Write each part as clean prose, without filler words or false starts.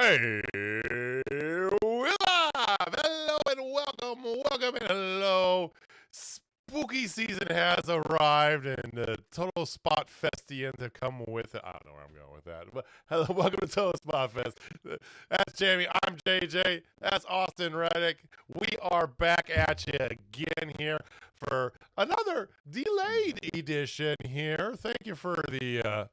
Hey, we're live! Hello and welcome and hello. Spooky season has arrived and the Total Spotfestians have come with it. I don't know where I'm going with that. But hello, welcome to Total Spotfest. That's Jamie, I'm JJ, that's Austin Reddick. We are back at you again here for another delayed edition here. Thank you for the,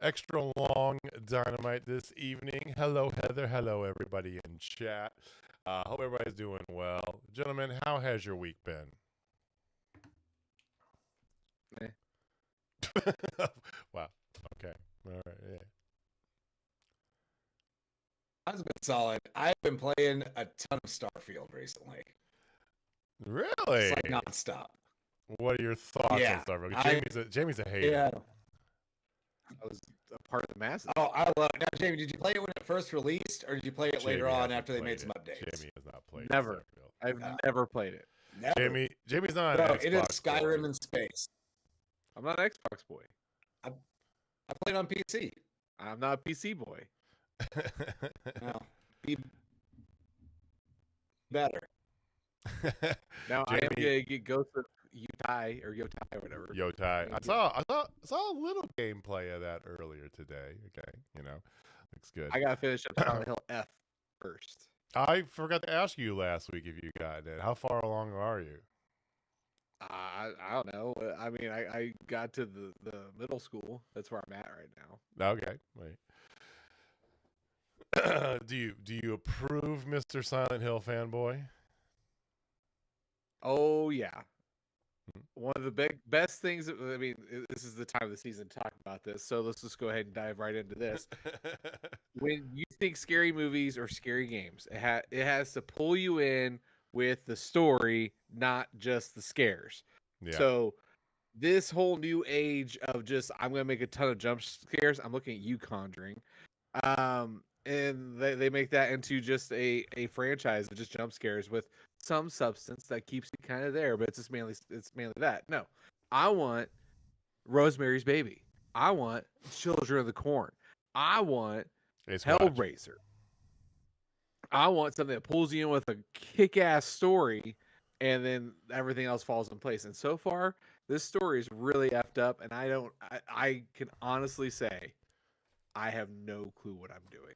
extra long Dynamite this evening. Hello, Heather. Hello, everybody in chat. Hope everybody's doing well. Gentlemen, how has your week been? Wow. Okay. All right. Yeah. I've been solid. I've been playing a ton of Starfield recently. Really? It's like nonstop. What are your thoughts on Starfield? Jamie's a hater. Yeah. I was a part of the masses. Oh, I love it. Now, Jamie, did you play it when it first released, or did you play it later on after they made some updates? Jamie has not played Never. I've never played it. Never. Jamie's not Bro, an Xbox it is Skyrim boy. in space. I'm not an Xbox boy. I played on PC. I'm not a PC boy. No, be better. Now I am gonna get Ghost of Yotai or whatever. Yotai. I saw a little gameplay of that earlier today. Okay, looks good. I gotta finish up Silent Hill F first. I forgot to ask you last week if you got it. How far along are you? I don't know. I mean, I got to the middle school. That's where I'm at right now. Okay, wait. Do you approve, Mr. Silent Hill fanboy? Oh yeah. One of the best things. I mean, this is the time of the season to talk about this. So let's just go ahead and dive right into this. When you think scary movies or scary games, it has to pull you in with the story, not just the scares. Yeah. So this whole new age of just I'm gonna make a ton of jump scares. I'm looking at you, Conjuring. And they make that into just a franchise of just jump scares with some substance that keeps you kind of there, but it's mainly that. No, I want Rosemary's Baby. I want Children of the Corn. I want Hellraiser. I want something that pulls you in with a kick-ass story, and then everything else falls in place. And so far, this story is really effed up, and I can honestly say I have no clue what I'm doing.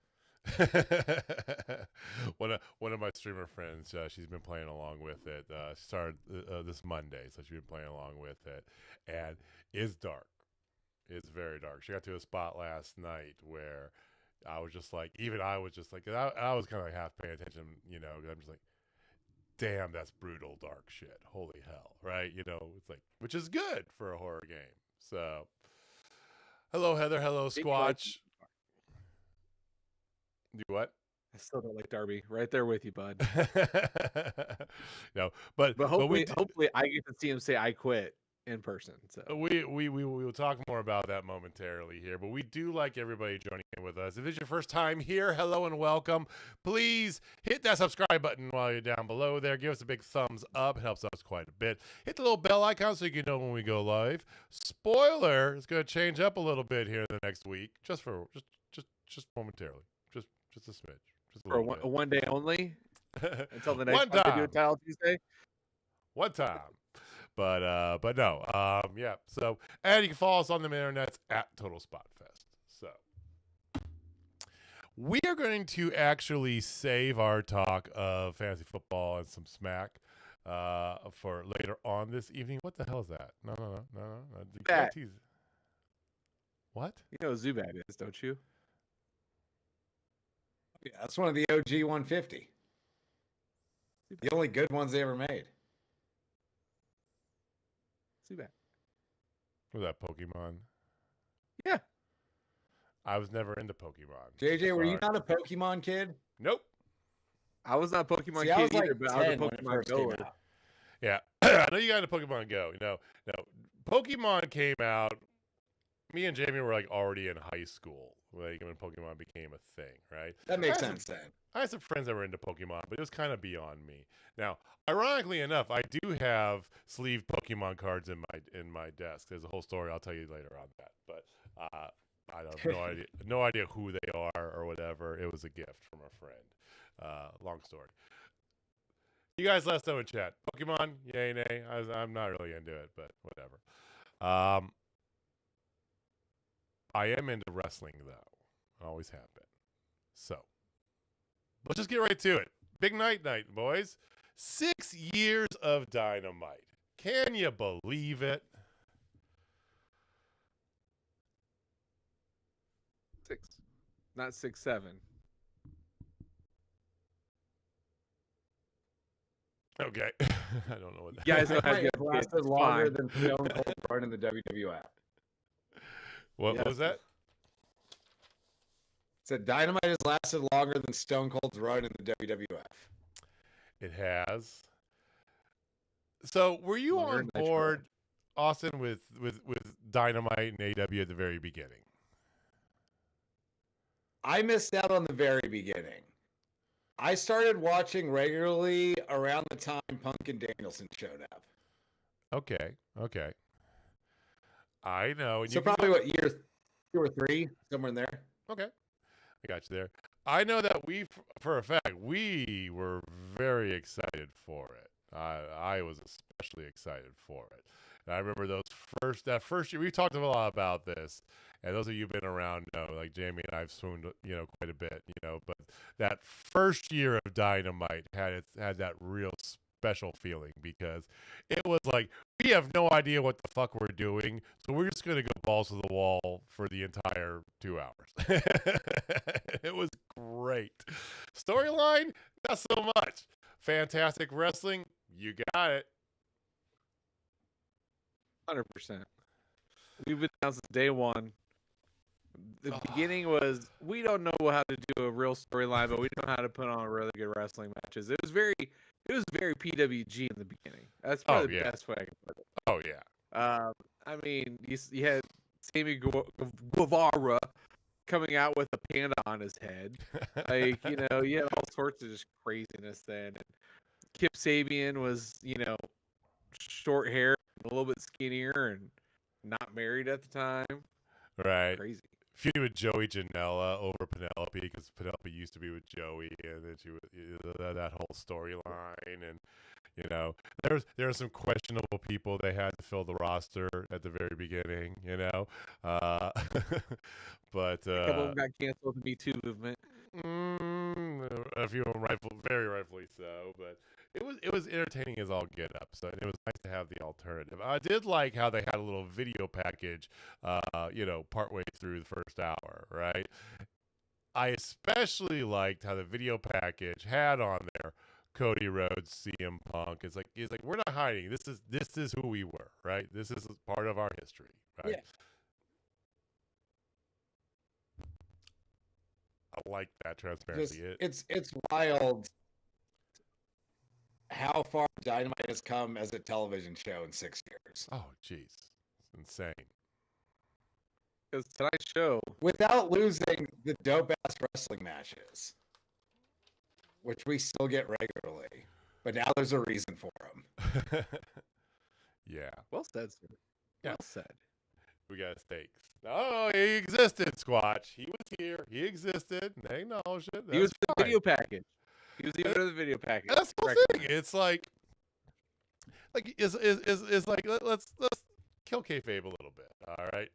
One of my streamer friends, she's been playing along with it. She started this Monday, so she's been playing along with it, and it's dark. It's very dark. She got to a spot last night where I was just like, I was kind of like half paying attention, I'm just like, damn, that's brutal, dark shit. Holy hell, right? It's like, which is good for a horror game. So, hello, Heather. Hello, Squatch. Do what? I still don't like Darby. Right there with you, bud. No, But we hopefully I get to see him say I quit in person. So we will talk more about that momentarily here, but we do like everybody joining in with us. If it's your first time here, hello and welcome. Please hit that subscribe button while you're down below there. Give us a big thumbs up. It helps us quite a bit. Hit the little bell icon so you can know when we go live. Spoiler, it's going to change up a little bit here in the next week, just momentarily, just a smidge, just a for little bit. one day only until the next One time they do time. a Title Tuesday. One time. But no. Yeah. So, and you can follow us on the internets at Total Spotfest. So we are going to actually save our talk of fantasy football and some smack for later on this evening. What the hell is that? No. You can't tease. What? You know what Zubat is, don't you? Yeah, that's one of the OG 150. The only good ones they ever made. Zubat. Was that Pokemon? Yeah. I was never into Pokemon. JJ, were you not a Pokemon kid? Nope. I was not a Pokemon See, kid I was either, like but I was a 10 when it Pokemon first came goer. out. Yeah, I know you got into Pokemon Go. No, Pokemon came out. Me and Jamie were like already in high school, like when Pokemon became a thing, right? That makes sense then. I had some friends that were into Pokemon, but it was kind of beyond me. Now, ironically enough, I do have sleeved Pokemon cards in my desk. There's a whole story I'll tell you later on that, but I have no idea who they are or whatever. It was a gift from a friend. Long story. You guys let us know in chat. Pokemon, yay, nay. I'm not really into it, but whatever. I am into wrestling, though. Always have been. So, let's just get right to it. Big night, boys. 6 years of Dynamite. Can you believe it? 6, not 6, 7. Okay. I don't know what that You guys don't have Dynamite good lasted kids. longer Fine. than Stone Cold run in the WWF. What was that? Said Dynamite has lasted longer than Stone Cold's run in the WWF. It has. So, were you Longer on than Nitro. board, Austin, with Dynamite and AEW at the very beginning? I missed out on the very beginning. I started watching regularly around the time Punk and Danielson showed up. Okay. I know. And So probably what, year 2 or 3, somewhere in there. Okay. I got you there. I know that for a fact, we were very excited for it. I was especially excited for it. And I remember that first year, we've talked a lot about this. And those of you who've been around know, like Jamie and I've swooned, quite a bit, but that first year of Dynamite had that real special feeling because it was like, we have no idea what the fuck we're doing, so we're just going to go balls to the wall for the entire 2 hours. It was great. Storyline, not so much. Fantastic wrestling, you got it. 100%. We've been down since day one. The beginning was, we don't know how to do a real storyline, but we know how to put on really good wrestling matches. It was very PWG in the beginning. That's probably the best way I can put it. Oh yeah. I mean, you had Sammy Guevara coming out with a panda on his head. Like, you had all sorts of just craziness then. And Kip Sabian was, short hair, a little bit skinnier, and not married at the time. Right. Crazy. Feuding with Joey Janela over Penelope because Penelope used to be with Joey, and then she was that whole storyline, and there were some questionable people they had to fill the roster at the very beginning, but A couple of them got canceled in the Me Too movement. a few of them very rightfully so, but it was entertaining as all get up. So it was nice to have the alternative. I did like how they had a little video package, partway through the first hour, right? I especially liked how the video package had on there Cody Rhodes, CM Punk. It's like we're not hiding. This is who we were, right? This is part of our history, right? Yeah. like that transparency. It's wild how far Dynamite has come as a television show in 6 years. Oh, jeez. It's insane. Because tonight's show, Without losing the dope-ass wrestling matches, which we still get regularly. But now there's a reason for them. Yeah. well said, sir. Yeah. Well said. We got stakes. Oh, he existed, Squatch. He was here. He existed. They acknowledged it. He was That's the fine. video package. He was even in the video package. And that's the Correct. thing. It's like is like let's kill kayfabe a little bit. All right.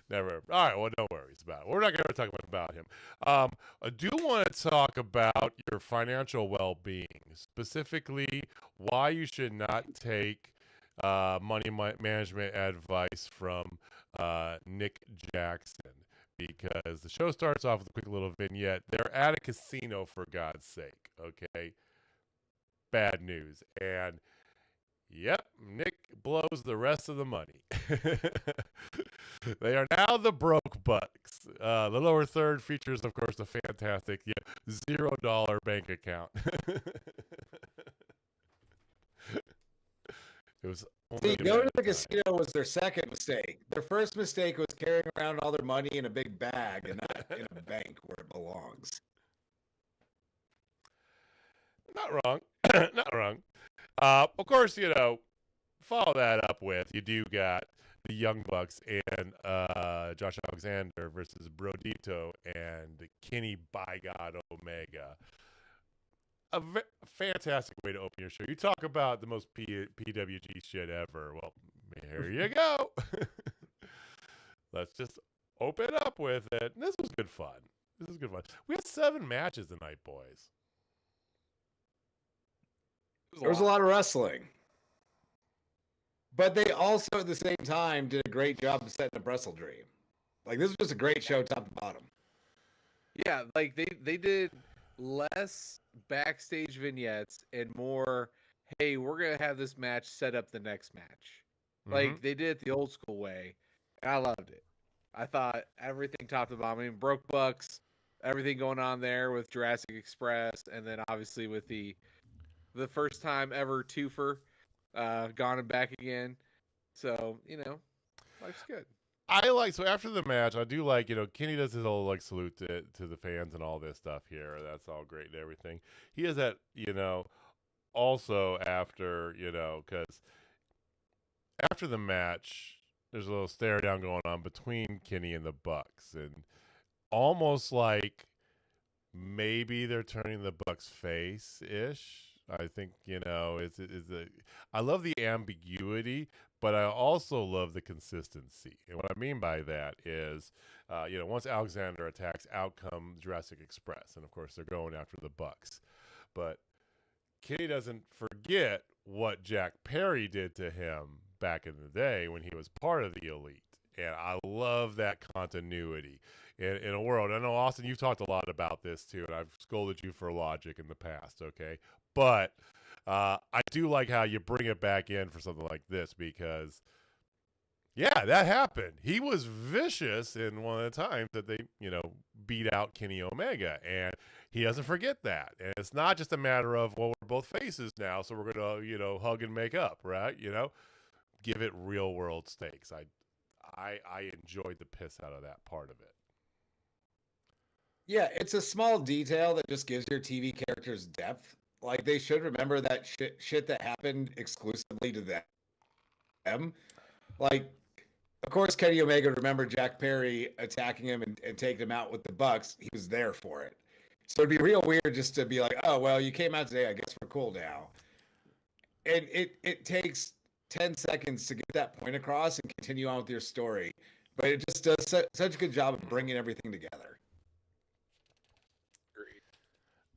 Never. All right. Well, no worries about it. We're not going to talk about him. I do want to talk about your financial well-being, specifically why you should not take money management advice from Nick Jackson, because the show starts off with a quick little vignette. They're at a casino, for God's sake. Okay. Bad news. And yep, Nick blows the rest of the money. They are now the broke bucks. The lower third features, of course, the fantastic $0 bank account. It was See, going to the casino was their second mistake. Their first mistake was carrying around all their money in a big bag and not in a bank where it belongs. Not wrong. Not wrong. Of course, follow that up with, you do got the Young Bucks and Josh Alexander versus Brodito and Kenny by God Omega. A fantastic way to open your show. You talk about the most PWG shit ever. Well, here you go. Let's just open up with it. And this was good fun. We had 7 matches tonight, boys. There was a lot of wrestling. But they also, at the same time, did a great job of setting up WrestleDream. Like, this was just a great show top to bottom. Yeah, like they did less backstage vignettes and more, hey, we're going to have this match set up the next match. Like, they did it the old school way. And I loved it. I thought everything top to bottom. I mean, Broke Bucks, everything going on there with Jurassic Express, and then obviously with the first time ever twofer, gone and back again. So, life's good. So after the match, I do like, Kenny does his whole salute to the fans and all this stuff here. That's all great and everything. He has that, also after, because after the match, there's a little stare down going on between Kenny and the Bucks, and almost like maybe they're turning the Bucks face-ish. I think, I love the ambiguity, but I also love the consistency. And what I mean by that is, once Alexander attacks, out come Jurassic Express. And, of course, they're going after the Bucks. But Kenny doesn't forget what Jack Perry did to him back in the day when he was part of the Elite. And I love that continuity in a world. I know, Austin, you've talked a lot about this, too, and I've scolded you for logic in the past, okay? But I do like how you bring it back in for something like this because, yeah, that happened. He was vicious in one of the times that they, beat out Kenny Omega, and he doesn't forget that. And it's not just a matter of, well, we're both faces now, so we're going to, hug and make up, right? Give it real world stakes. I enjoyed the piss out of that part of it. Yeah, it's a small detail that just gives your TV characters depth. Like, they should remember that shit that happened exclusively to them. Like, of course, Kenny Omega remembered Jack Perry attacking him and taking him out with the Bucks. He was there for it. So it'd be real weird just to be like, oh, well, you came out today. I guess we're cool now. And it takes 10 seconds to get that point across and continue on with your story. But it just does such a good job of bringing everything together.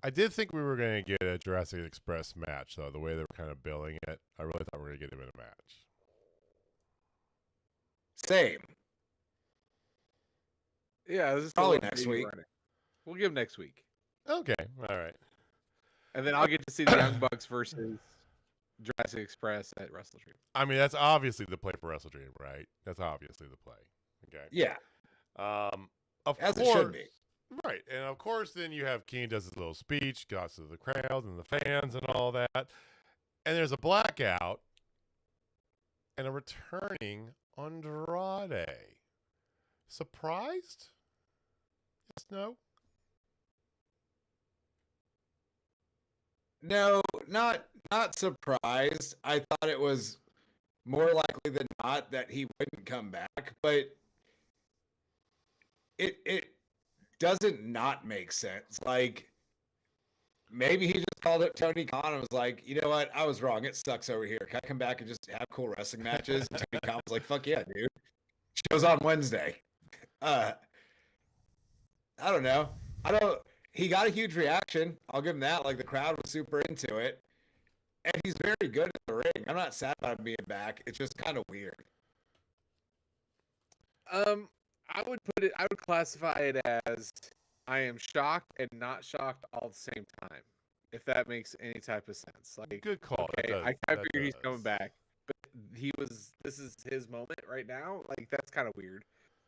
I did think we were going to get a Jurassic Express match, though, the way they were kind of billing it. I really thought we were going to get him in a match. Same. Yeah, this is probably next week. We'll give him next week. Okay, all right. And then I'll get to see the Young Bucks versus Jurassic Express at WrestleDream. I mean, that's obviously the play for WrestleDream, right? That's obviously the play. Okay. Yeah. Of As course, it should be. Right. And of course, then you have Kane does his little speech, goes to the crowd and the fans and all that. And there's a blackout and a returning Andrade. Surprised? Yes, no? No, not surprised. I thought it was more likely than not that he wouldn't come back, but it doesn't not make sense. Like maybe he just called up Tony Khan and was like, you know what, I was wrong. It sucks over here. Can I come back and just have cool wrestling matches? And Tony Khan was like, fuck yeah, dude. Show's on Wednesday. I don't know. He got a huge reaction. I'll give him that. Like the crowd was super into it. And he's very good at the ring. I'm not sad about him being back. It's just kind of weird. I would classify it as I am shocked and not shocked all at the same time, if that makes any type of sense. Like, Good call. okay, I figured he's coming back, but this is his moment right now. Like, that's kind of weird.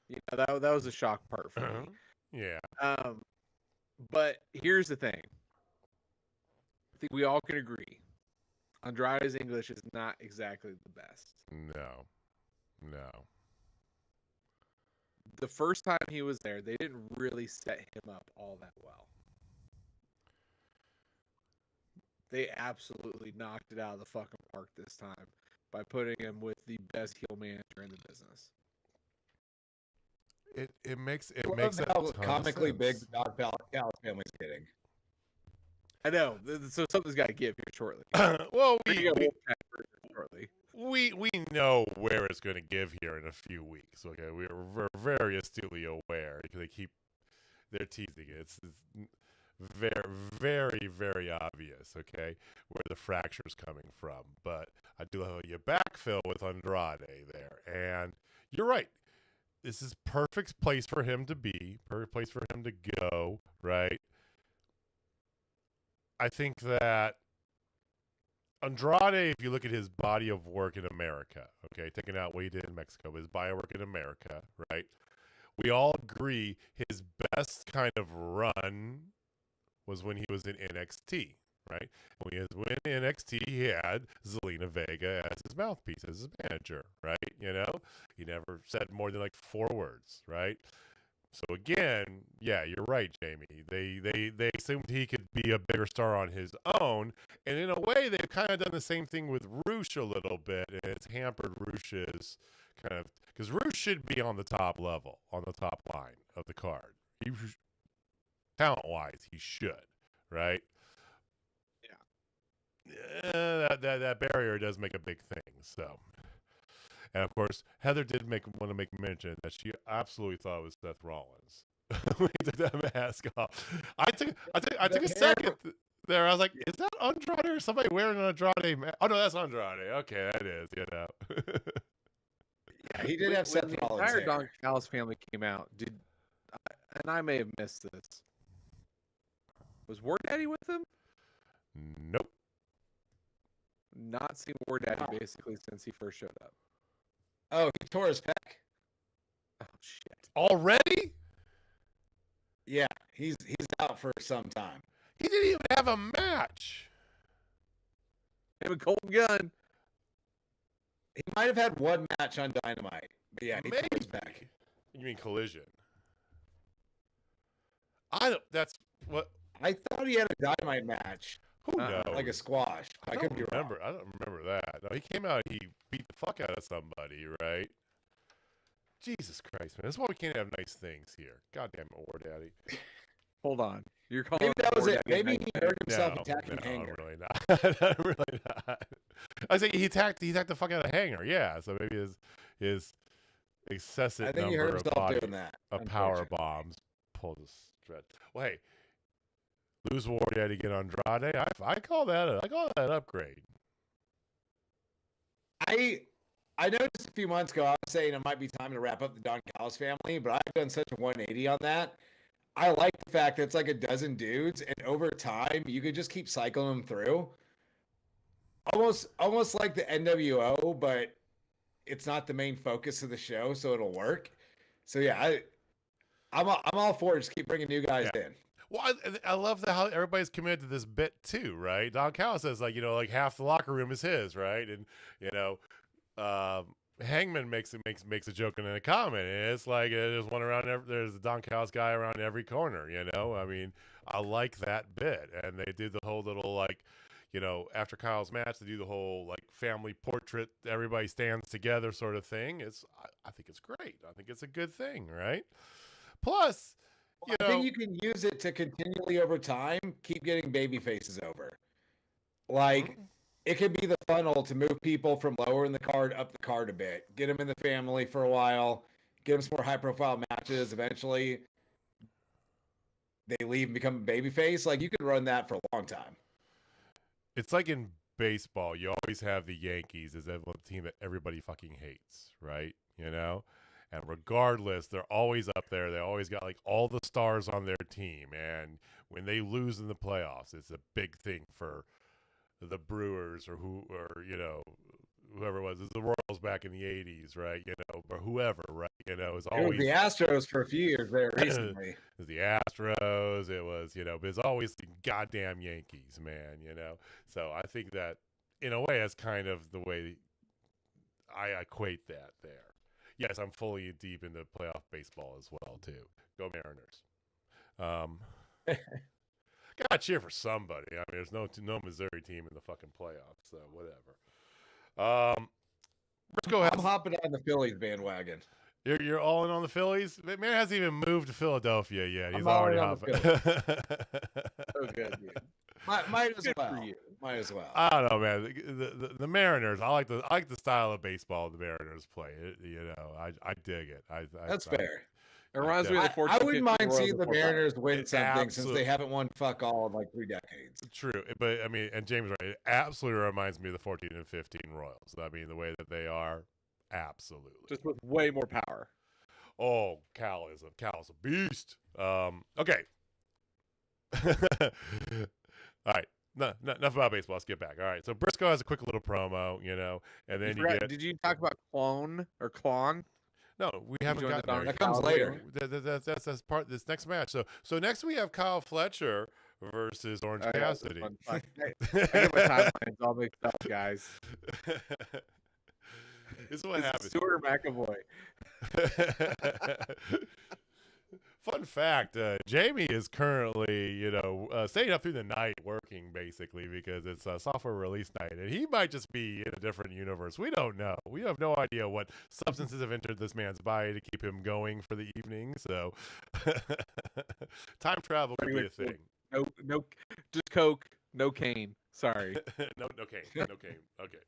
You know, that was a shock part for me. Yeah. But here's the thing. I think we all can agree. Andrade's English is not exactly the best. No. The first time he was there, they didn't really set him up all that well. They absolutely knocked it out of the fucking park this time by putting him with the best heel manager in the business. It makes how comically big the Don Callis Family's getting. I know. So something's got to give here shortly. Well, shortly. We know where it's going to give here in a few weeks. Okay, we're very astutely aware because they're teasing it. It's very, very, very obvious. Okay, where the fracture's coming from. But I do have you backfill with Andrade there, and you're right. This is perfect place for him to be. Perfect place for him to go. Right. I think that Andrade, if you look at his body of work in America, okay, taking out what he did in Mexico, his body of work in America, right? We all agree his best kind of run was when he was in NXT, right? When he was in NXT, he had Zelina Vega as his mouthpiece, as his manager, right? You know, he never said more than like 4 words, right? So again, yeah, you're right, Jamie. They assumed he could be a bigger star on his own, and in a way, they've kind of done the same thing with Roosh a little bit, and it's hampered Roosh's kind of because Roosh should be on the top level, on the top line of the card. Talent-wise, he should, right? Yeah. That barrier does make a big thing, so. And of course, Heather did want to make mention that she absolutely thought it was Seth Rollins when he took that mask off. I took a second there. I was like, "Is that Andrade or somebody wearing an Andrade mask?" Oh no, that's Andrade. Okay, that is. You know. Yeah, he did have Seth when Rollins. The entire Don Callis Family came out. And I may have missed this. Was War Daddy with him? Nope. Not seen War Daddy basically since he first showed up. Oh, he tore his pec. Oh shit! Already? Yeah, he's out for some time. He didn't even have a match. Him and Colton Gunn. He might have had one match on Dynamite, but yeah, he tore his pec. You mean Collision? That's what. I thought he had a Dynamite match. Who knows? Like a squash. I could be wrong. I don't remember that. No, he came out. He beat the fuck out of somebody, right? Jesus Christ, man! That's why we can't have nice things here. Goddamn it, War Daddy. Hold on, you're calling. Maybe that was War it. Daddy Maybe he hurt himself attacking Hanger. Really not. Really not. I say he attacked the fuck out of Hanger. Yeah, so maybe his excessive I think number he hurt himself of doing that. of power bombs pulled a stretch. Well, hey. Lose War Daddy, get Andrade. I call that an upgrade. I noticed a few months ago I was saying it might be time to wrap up the Don Callis Family, but I've done such a 180 on that. I like the fact that it's like a dozen dudes, and over time you could just keep cycling them through. Almost like the NWO, but it's not the main focus of the show, so it'll work. So yeah, I'm all for it. Just keep bringing new guys in. Well, I love how everybody's committed to this bit too, right? Don Callis says like half the locker room is his, right? And Hangman makes a joke in a comment, and it's like there's one around. There's a Don Callis guy around every corner. I mean, I like that bit, and they did the whole little after Kyle's match, they do the whole family portrait. Everybody stands together, sort of thing. I think it's great. I think it's a good thing, right? Plus. I think you can use it to continually over time keep getting baby faces over. It could be the funnel to move people from lower in the card up the card a bit, get them in the family for a while, get them some more high profile matches. Eventually, they leave and become a baby face. You could run that for a long time. It's like in baseball, you always have the Yankees as a team that everybody fucking hates, right? And regardless, they're always up there. They always got all the stars on their team. And when they lose in the playoffs, it's a big thing for the Brewers or whoever it was. It's the Royals back in the 80s, right? Or whoever, right? It's always the Astros for a few years there recently. It was the Astros. It was, but it's always the goddamn Yankees, man, So I think that in a way, that's kind of the way I equate that there. Yes, I'm fully deep into playoff baseball as well, too. Go Mariners. Gotta cheer for somebody. I mean, there's no Missouri team in the fucking playoffs, so whatever. Briscoe I'm hopping on the Phillies bandwagon. You're all in on the Phillies? Man hasn't even moved to Philadelphia yet. He's I'm already hopping. So good, dude. Might as well. Might as well. I don't know, man. The Mariners. I like the style of baseball the Mariners play. I dig it. That's fair. It reminds me of the 14, I wouldn't mind Royals seeing the before Mariners win something absolutely. since they haven't won fuck all in 3 decades. True, but I mean, and James, right? It absolutely reminds me of the 14 and 15 Royals. I mean, the way that they are, absolutely. just with way more power. Oh, Cal is a beast. Okay. All right. No, enough about baseball. Let's get back. All right. So Briscoe has a quick little promo, and then you get. Did you talk about Clone or Klon? No, we haven't gotten there. That comes later. That's part of this next match. So next we have Kyle Fletcher versus Orange Cassidy. I get my timelines all mixed up, guys. This is what happens. Stuart McAvoy. Fun fact, Jamie is currently, staying up through the night working, basically, because it's a software release night, and he might just be in a different universe. We don't know. We have no idea what substances have entered this man's body to keep him going for the evening, so time travel could be a thing. No, just Coke, no cane. Sorry. no cane. Okay.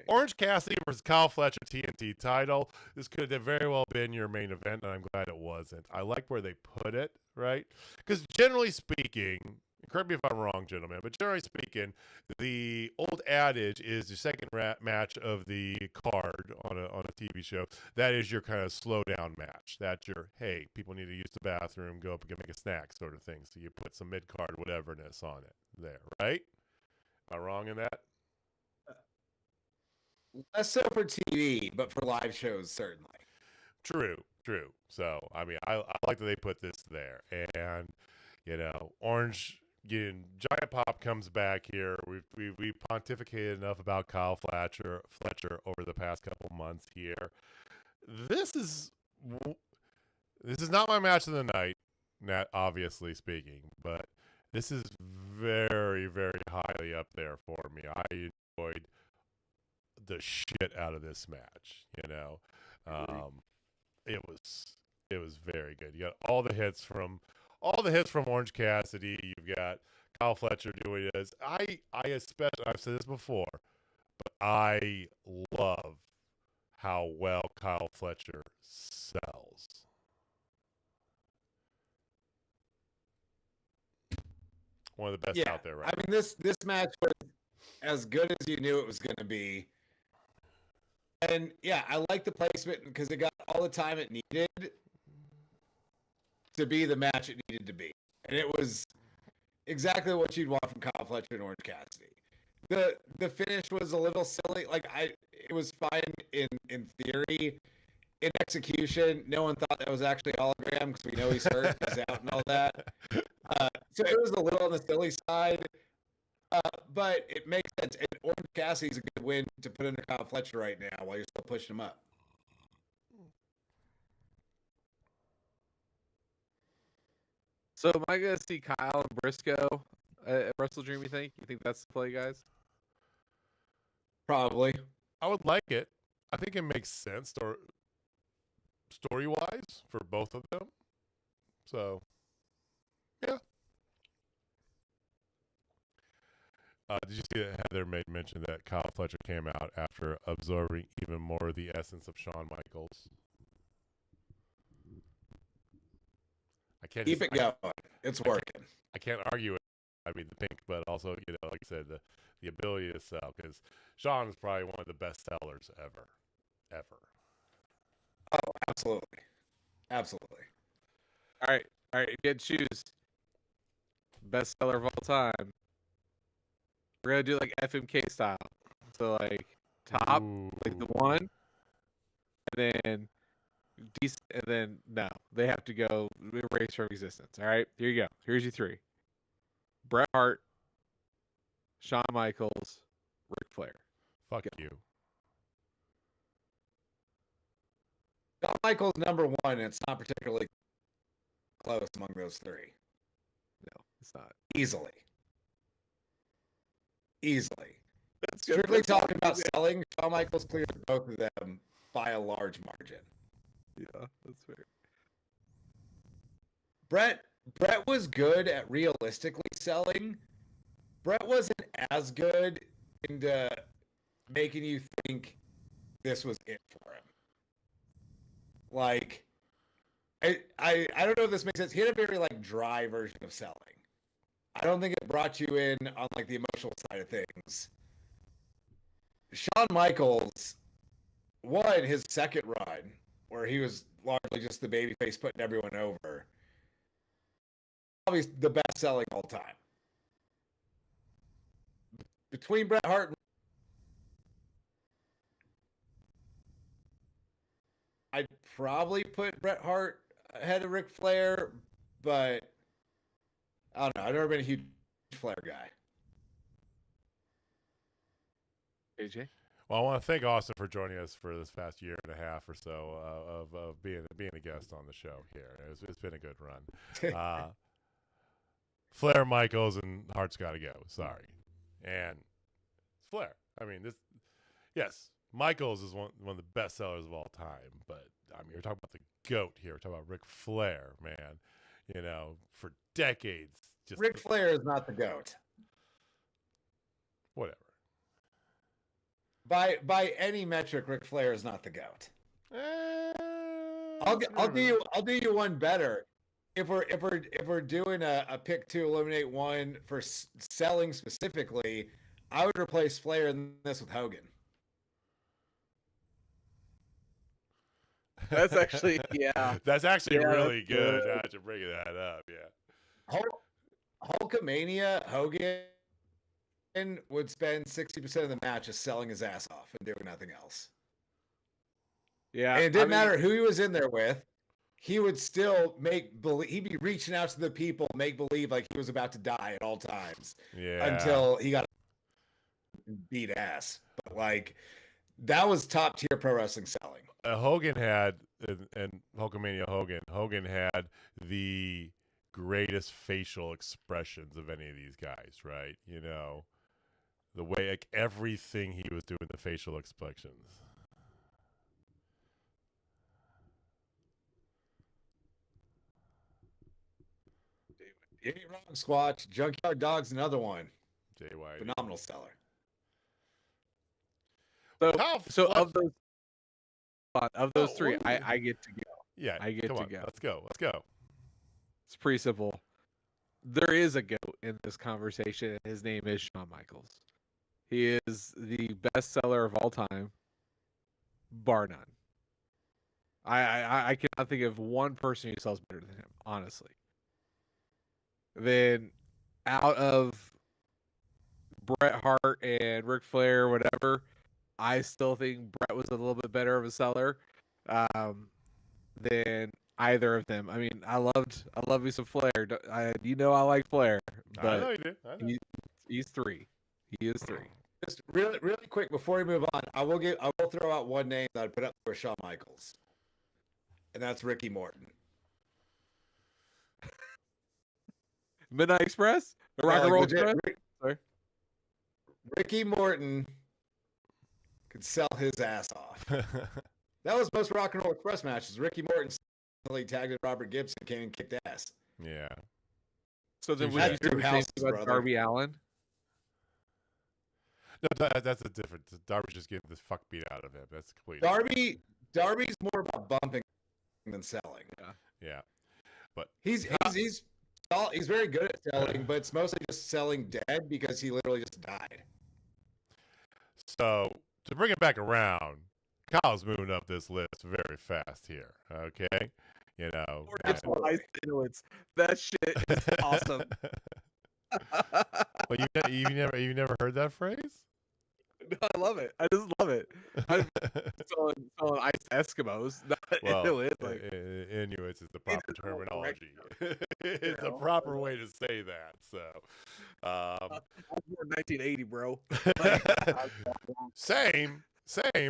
Orange Cassidy versus Kyle Fletcher TNT title. This could have very well been your main event, and I'm glad it wasn't. I like where they put it, right? Because generally speaking, correct me if I'm wrong, gentlemen, but generally speaking, the old adage is the second match of the card on a TV show. That is your kind of slow down match. That's your, hey, people need to use the bathroom, go up and make a snack sort of thing. So you put some mid card whateverness on it there, right? Am I wrong in that? Less so for TV, but for live shows, certainly. True. So, I mean, I like that they put this there. And, Orange, Giant Pop comes back here. We pontificated enough about Kyle Fletcher over the past couple months here. This is not my match of the night, not obviously speaking, but this is very, very highly up there for me. I enjoyed the shit out of this match, it was very good. You got all the hits from Orange Cassidy. You've got Kyle Fletcher doing this. I especially, I've said this before, but I love how well Kyle Fletcher sells. One of the best out there, right? I mean, this match was as good as you knew it was going to be. And yeah, I like the placement because it got all the time it needed to be the match it needed to be. And it was exactly what you'd want from Kyle Fletcher and Orange Cassidy. The finish was a little silly. It was fine in theory. in execution, no one thought that was actually a hologram because we know he's hurt, he's out, and all that. So it was a little on the silly side, but it makes sense. And Orange Cassidy's a good win to put under Kyle Fletcher right now while you're still pushing him up. So am I gonna see Kyle and Briscoe at WrestleDream? You think? You think that's the play, guys? Probably. I would like it. I think it makes sense story-wise for both of them. So, yeah. Did you see that Heather made mention that Kyle Fletcher came out after absorbing even more of the essence of Shawn Michaels? I can't Keep it going. It's working. I can't argue it. I mean, the pink, but also, you know, like I said, the ability to sell, because Shawn is probably one of the best sellers ever. Oh, absolutely. Absolutely. All right. You get to choose best seller of all time. We're gonna do like FMK style. So like top, like the one, and then decent, and then no, they have to go erase from existence. All right, here you go. Here's your three: Bret Hart, Shawn Michaels, Ric Flair. Fuck you. Shawn Michaels number one, and it's not particularly close among those three. No, it's not. Easily. That's good. Strictly That's all talking about good. selling, Shawn Michaels cleared both of them by a large margin. Yeah, that's fair. Bret was good at realistically selling. Bret wasn't as good into making you think this was it for him. Like, I don't know if this makes sense. He had a very like dry version of selling. I don't think it brought you in on like the emotional side of things. Shawn Michaels won his second run, where he was largely just the babyface putting everyone over. Probably the best selling all time. Between Bret Hart and I'd probably put Bret Hart ahead of Ric Flair, but I don't know. I've never been a huge Flair guy. AJ. Well, I want to thank Austin for joining us for this past year and a half or so of being a guest on the show here. It's been a good run. Flair, Michaels, and Hart's got to go. Sorry, and it's Flair. I mean, yes, Michaels is one of the best sellers of all time, but I mean, you're talking about the GOAT here. We're talking about Ric Flair, man. You know, for decades, just Ric Flair is not the GOAT. Whatever. By any metric, Ric Flair is not the GOAT. I'll do you one better. If we're doing a pick to eliminate one for selling specifically, I would replace Flair in this with Hogan. That's actually That's actually really that's good. Now that you're bringing that up, yeah. Hulkamania, Hogan would spend 60% of the match just selling his ass off and doing nothing else. Yeah, And it didn't matter who he was in there with. He would still he'd be reaching out to the people, make believe like he was about to die at all times. Yeah. Until he got beat ass. But like that was top tier pro wrestling selling. Hogan had, and Hulkamania Hogan had the greatest facial expressions of any of these guys, right? You know, the way, like, everything he was doing, the facial expressions. You ain't wrong, Squatch. Junkyard Dog's another one. JY. Phenomenal seller. So of those three, Oh, I get to go. Yeah, I get come to on, go. Let's go. It's pretty simple. There is a GOAT in this conversation, and his name is Shawn Michaels. He is the best seller of all time, bar none. I cannot think of one person who sells better than him, honestly. Then out of Bret Hart and Ric Flair, whatever, I still think Bret was a little bit better of a seller. than either of them. I mean, I love me some Flair. I like Flair, I know but you do. I know. he's 3. He is 3. Just really quick before we move on, I will throw out one name that I'd put up for Shawn Michaels, and that's Ricky Morton. Midnight Express, Rock and Roll Express. Sorry. Ricky Morton could sell his ass off. That was most Rock and Roll Express matches. Ricky Morton tagged in Robert Gibson, came and kicked ass. Yeah. So then, would you do the same thing about Darby Allin? No, that's a different. Darby's just getting the fuck beat out of him. That's completely. Darby's more about bumping than selling. Yeah. But he's very good at selling, but it's mostly just selling dead because he literally just died. So to bring it back around, Kyle's moving up this list very fast here. Okay, you know. That shit is awesome. Well, you never heard that phrase? No, I love it. I just love it. I'm selling ice Eskimos. Inuits is the proper terminology. It's a proper way to say that. So, I was born 1980, bro. Same.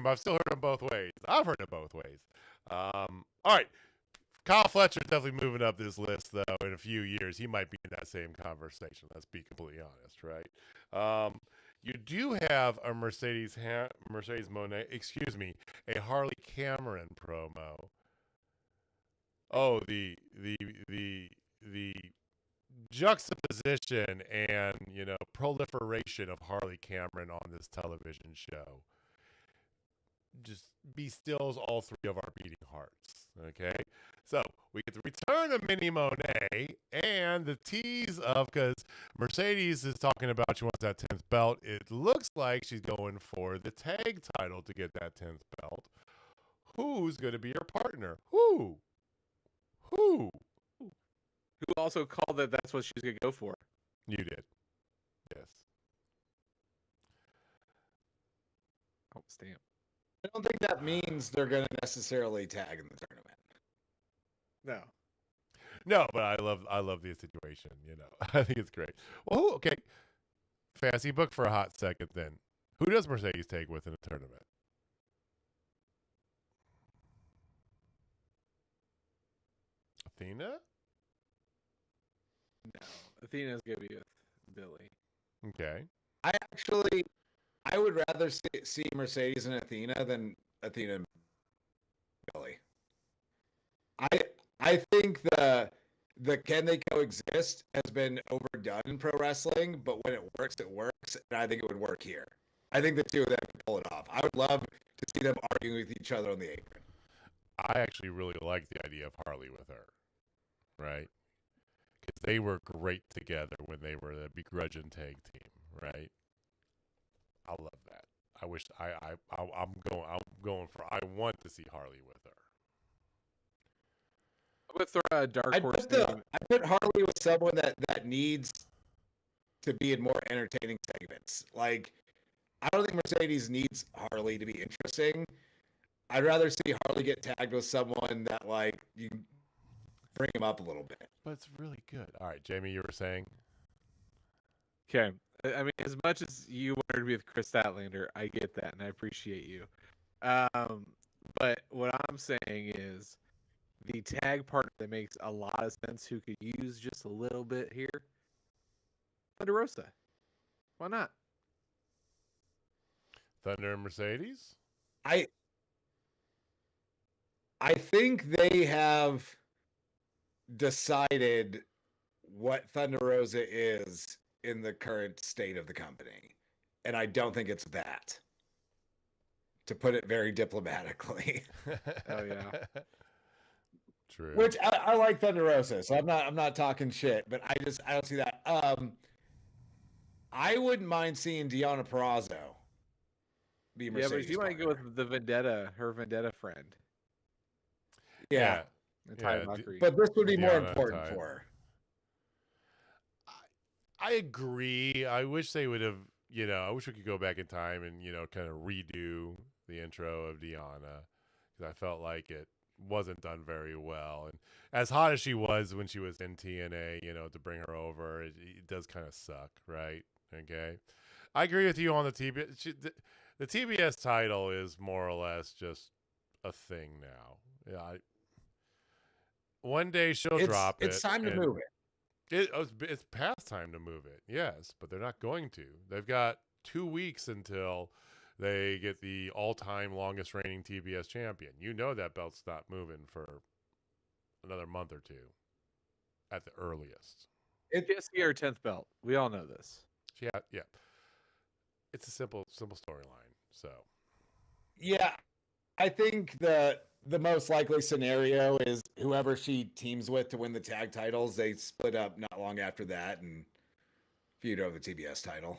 I've still heard them both ways. I've heard it both ways. All right. Kyle Fletcher's definitely moving up this list, though. In a few years, he might be in that same conversation. Let's be completely honest, right? You do have a Mercedes Moné, a Harley Cameron promo. Oh, the juxtaposition and proliferation of Harley Cameron on this television show just bestills all 3 of our beating hearts. Okay, so we get the return of Minnie Monet and the tease of, because Mercedes is talking about she wants that 10th belt. It looks like she's going for the tag title to get that 10th belt. Who's going to be your partner? Who also called that that's what she's going to go for? You did. Yes. Oh, stamp. I don't think that means they're going to necessarily tag in the tournament. No, but I love the situation. I think it's great. Well, okay. Fantasy book for a hot second. Then, who does Mercedes take with in a tournament? Athena? No, Athena's gonna be with Billy. Okay. I would rather see Mercedes and Athena than Athena and Billy. I think the can they coexist has been overdone in pro wrestling, but when it works, and I think it would work here. I think the 2 of them can pull it off. I would love to see them arguing with each other on the apron. I actually really like the idea of Harley with her, right? Because they were great together when they were the begrudging tag team, right? I love that. I wish I'm going for. I want to see Harley with her. I would throw a dark horse. I put Harley with someone that needs to be in more entertaining segments. Like, I don't think Mercedes needs Harley to be interesting. I'd rather see Harley get tagged with someone that, like, you bring him up a little bit. But it's really good. All right, Jamie, you were saying? Okay. I mean, as much as you wanted to be with Chris Statlander, I get that, and I appreciate you. But what I'm saying is the tag partner that makes a lot of sense who could use just a little bit here, Thunder Rosa. Why not? Thunder and Mercedes? I think they have decided what Thunder Rosa is in the current state of the company. And I don't think it's that, to put it very diplomatically. Oh, yeah. True. Which I like Thunder Rosa, so I'm not talking shit, but I don't see that. I wouldn't mind seeing Deonna Purrazzo be Mercedes. Yeah, but you might go with her Vendetta friend. Yeah. But this would be more important for her. I agree. I wish they would have, I wish we could go back in time and, kind of redo the intro of Deonna. because I felt like it wasn't done very well. And as hot as she was when she was in TNA, to bring her over, it does kind of suck, right? Okay. I agree with you on the TBS. The TBS title is more or less just a thing now. Yeah, one day she'll drop it. It's time to move it. It's past time to move it, yes, but they're not going to. They've got 2 weeks until they get the all-time longest reigning TBS champion. That belt's not moving for another month or two at the earliest. It's her 10th belt. We all know this. Yeah. It's a simple storyline. So, yeah, I think the most likely scenario is whoever she teams with to win the tag titles, they split up not long after that and feud over the TBS title.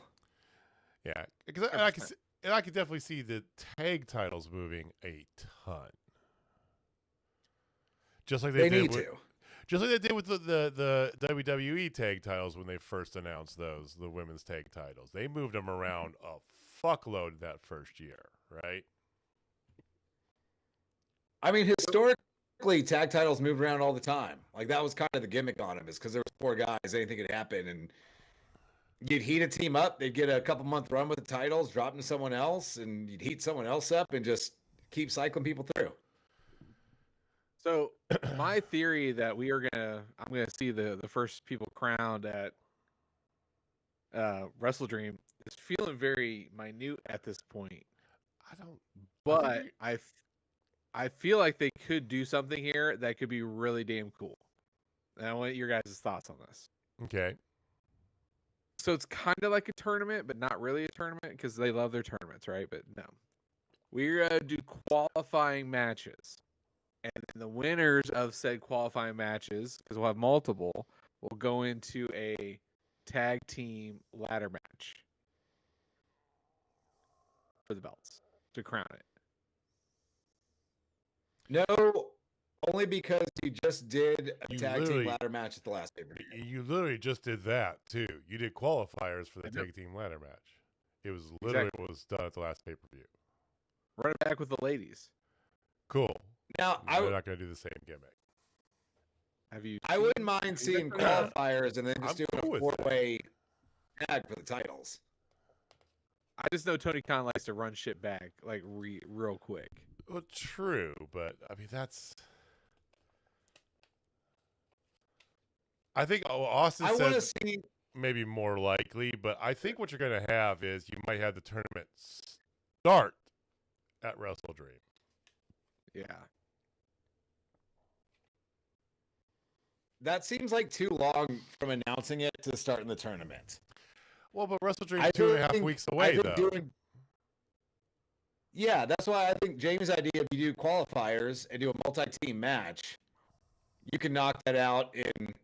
Yeah, because I could definitely see the tag titles moving a ton. Just like they did with the WWE tag titles when they first announced the women's tag titles. They moved them around a fuckload that first year, right? I mean, historically, tag titles moved around all the time. Like, that was kind of the gimmick on them, is because there was 4 guys, anything could happen, and you'd heat a team up, they'd get a couple-month run with the titles, drop them to someone else, and you'd heat someone else up and just keep cycling people through. So my theory that I'm gonna see the first people crowned at WrestleDream is feeling very minute at this point. But I feel like they could do something here that could be really damn cool. And I want your guys' thoughts on this. Okay. So it's kind of like a tournament, but not really a tournament because they love their tournaments, right? But no. We're going to do qualifying matches. And then the winners of said qualifying matches, because we'll have multiple, will go into a tag team ladder match for the belts to crown it. No, only because you just did a tag team ladder match at the last pay-per-view. You literally just did that, too. You did qualifiers for the tag team ladder match. It was literally what was done at the last pay-per-view. Run it back with the ladies. Cool. Now, they're not going to do the same gimmick. I wouldn't mind seeing qualifiers and then just doing a 4-way tag for the titles. I just know Tony Khan likes to run shit back like real quick. Well, true, but I mean I think Austin says maybe more likely, but I think what you're going to have is you might have the tournament start at WrestleDream. Yeah. That seems like too long from announcing it to starting the tournament. Well, but WrestleDream is 2.5 weeks away, though. Yeah, that's why I think James' idea, if you do qualifiers and do a multi-team match, you can knock that out in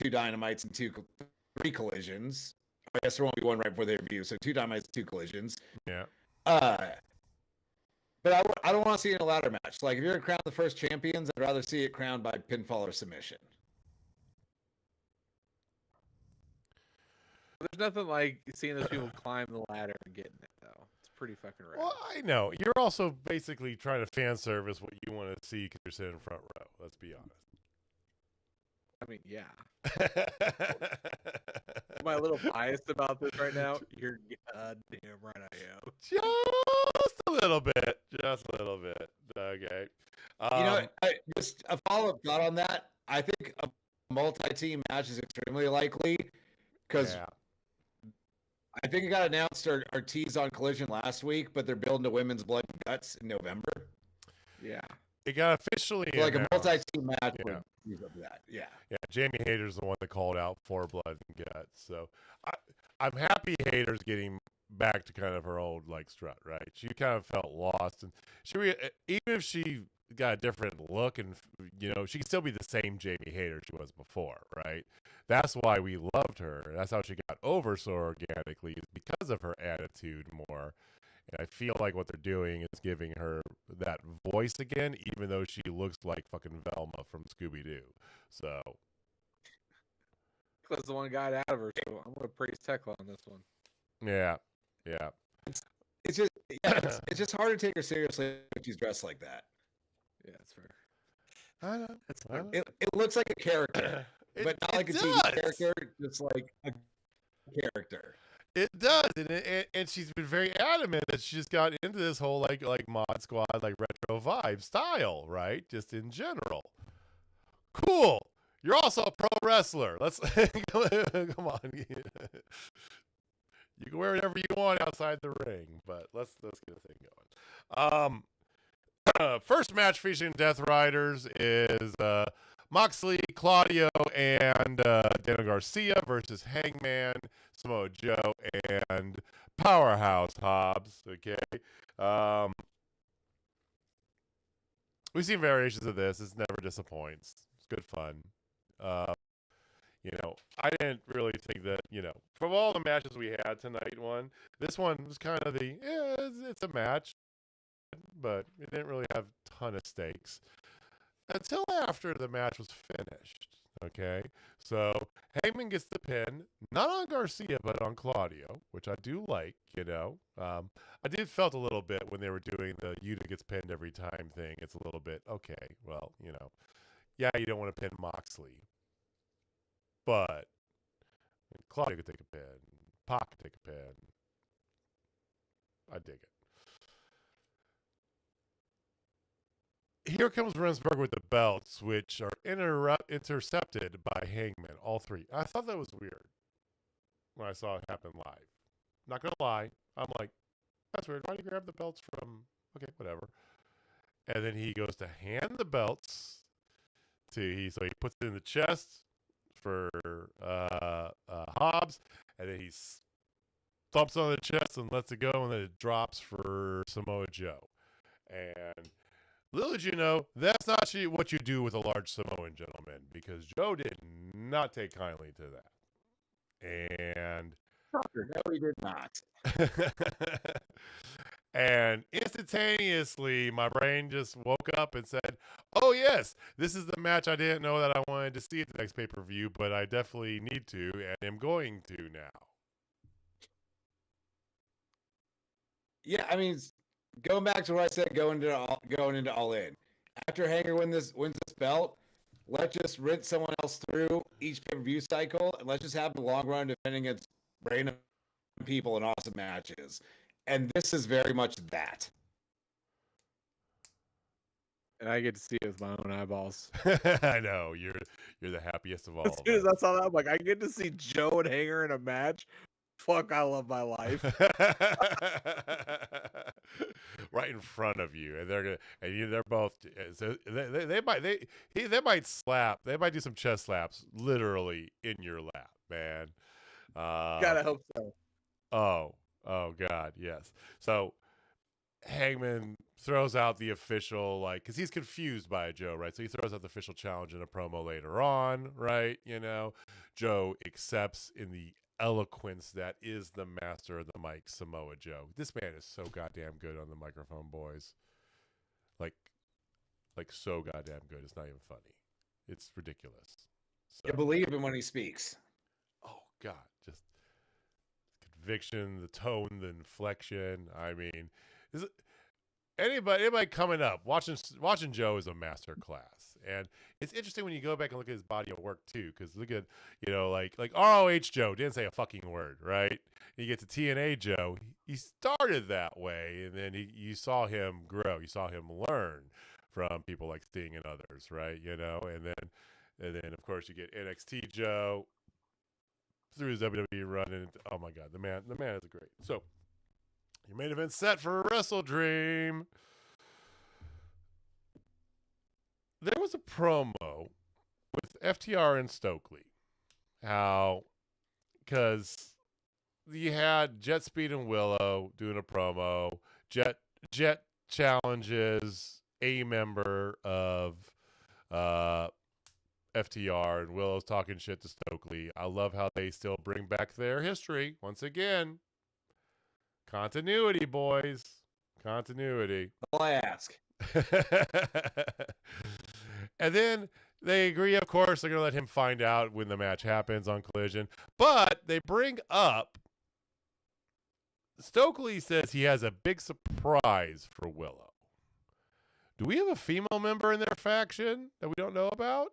2 Dynamites and 3 collisions. I guess there won't be one right before the debut, so 2 Dynamites, 2 collisions. Yeah. But I don't want to see it in a ladder match. Like, if you're going to crown the first champions, I'd rather see it crowned by pinfall or submission. There's nothing like seeing those people climb the ladder and getting it, though. It's pretty fucking rad. Well, I know. You're also basically trying to fan service what you want to see because you're sitting in front row. Let's be honest. I mean, yeah. Am I a little biased about this right now? You're goddamn right I am. Just a little bit. Okay. Just a follow-up thought on that. I think a multi-team match is extremely likely because I think it got announced or teased on Collision last week, but they're building to Women's Blood and Guts in November. Yeah. It got officially like a multi-team match. Yeah. Yeah. Yeah. Jamie Hayter's the one that called out for Blood and Guts. So I'm happy Hayter's getting back to kind of her old strut, right? She kind of felt lost, and even if she got a different look, and she can still be the same Jamie Hayter she was before, right? That's why we loved her. That's how she got over so organically, is because of her attitude more. And I feel like what they're doing is giving her that voice again, even though she looks like fucking Velma from Scooby-Doo. So. Tekla's the one got out of her, so I'm going to praise Tekla on this one. Yeah. It's just hard to take her seriously when she's dressed like that. Yeah, that's fair. I know. That's I fair. know. It looks like a character, but not like a TV character, just like a character. It does, and she's been very adamant that she just got into this whole like Mod Squad, like retro vibe style, right? Just in general. Cool. You're also a pro wrestler. Let's come on. You can wear whatever you want outside the ring, but let's get the thing going. First match featuring Death Riders is Moxley, Claudio, and Daniel Garcia versus Hangman, Samoa Joe, and Powerhouse Hobbs. Okay. We've seen variations of this. It never disappoints. It's good fun. I didn't really think that, from all the matches we had tonight, this one was kind of it's a match, but it didn't really have a ton of stakes until after the match was finished. Okay, so Hangman gets the pin, not on Garcia, but on Claudio, which I do like. I did felt a little bit when they were doing the Yuta gets pinned every time thing. It's a little bit okay. Well, yeah, you don't want to pin Moxley, but Claudio could take a pin, Pac could take a pin. I dig it. Here comes Rendsburg with the belts, which are intercepted by Hangman, all three. I thought that was weird when I saw it happen live. Not going to lie. I'm like, that's weird. Why do you grab the belts from... Okay, whatever. And then he goes to hand the belts so he puts it in the chest for Hobbs, and then he thumps on the chest and lets it go, and then it drops for Samoa Joe. And... little did you know, that's not what you do with a large Samoan gentleman, because Joe did not take kindly to that. And no, he did not. And instantaneously, my brain just woke up and said, oh, yes, this is the match I didn't know that I wanted to see at the next pay-per-view, but I definitely need to and am going to now. Yeah, I mean, going back to what I said, going into All In. After Hanger wins this belt, let's just rinse someone else through each pay-per-view cycle, and let's just have the long run defending against random people in awesome matches. And this is very much that. And I get to see it with my own eyeballs. I know you're the happiest of all. As soon as I saw that, I'm like, I get to see Joe and Hanger in a match. Fuck, I love my life. Right in front of you, and they're both. So they might slap. They might do some chest slaps, literally in your lap, man. Gotta hope so. Oh God, yes. So Hangman throws out the official, because he's confused by Joe, right? So he throws out the official challenge in a promo later on, right? Joe accepts in the eloquence that is the master of the mic, Samoa Joe. This man is so goddamn good on the microphone, boys. Like so goddamn good. It's not even funny. It's ridiculous. So, You believe him when he speaks. oh God, just conviction, the tone, the inflection. I mean, anybody coming up watching Joe is a master class, and it's interesting when you go back and look at his body of work too, because look at like ROH Joe didn't say a fucking word, right? You get to TNA Joe, he started that way, and then you saw him grow, you saw him learn from people like Sting and others, right? And then of course you get NXT Joe through his WWE run, and oh my God, the man is great. So your main event set for WrestleDream. There was a promo with FTR and Stokely. Because you had Jet Speed and Willow doing a promo. Jet challenges a member of FTR, and Willow's talking shit to Stokely. I love how they still bring back their history once again. Continuity, boys. Continuity. All I ask. And then they agree, of course, they're going to let him find out when the match happens on Collision. But they bring up, Stokely says he has a big surprise for Willow. Do we have a female member in their faction that we don't know about?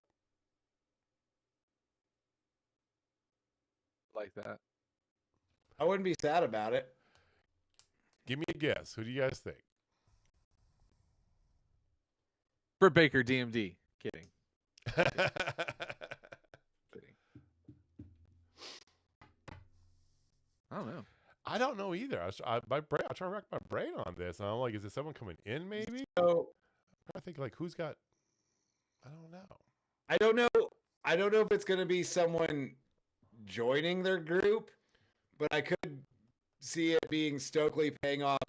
Like that. I wouldn't be sad about it. Give me a guess. Who do you guys think? Britt Baker, DMD. Kidding. Kidding. I don't know. I don't know either. I'm trying to rack my brain on this. And I'm like, is it someone coming in maybe? So I think like who's got? I don't know. I don't know. I don't know if it's going to be someone joining their group, but I could see it being Stokely paying off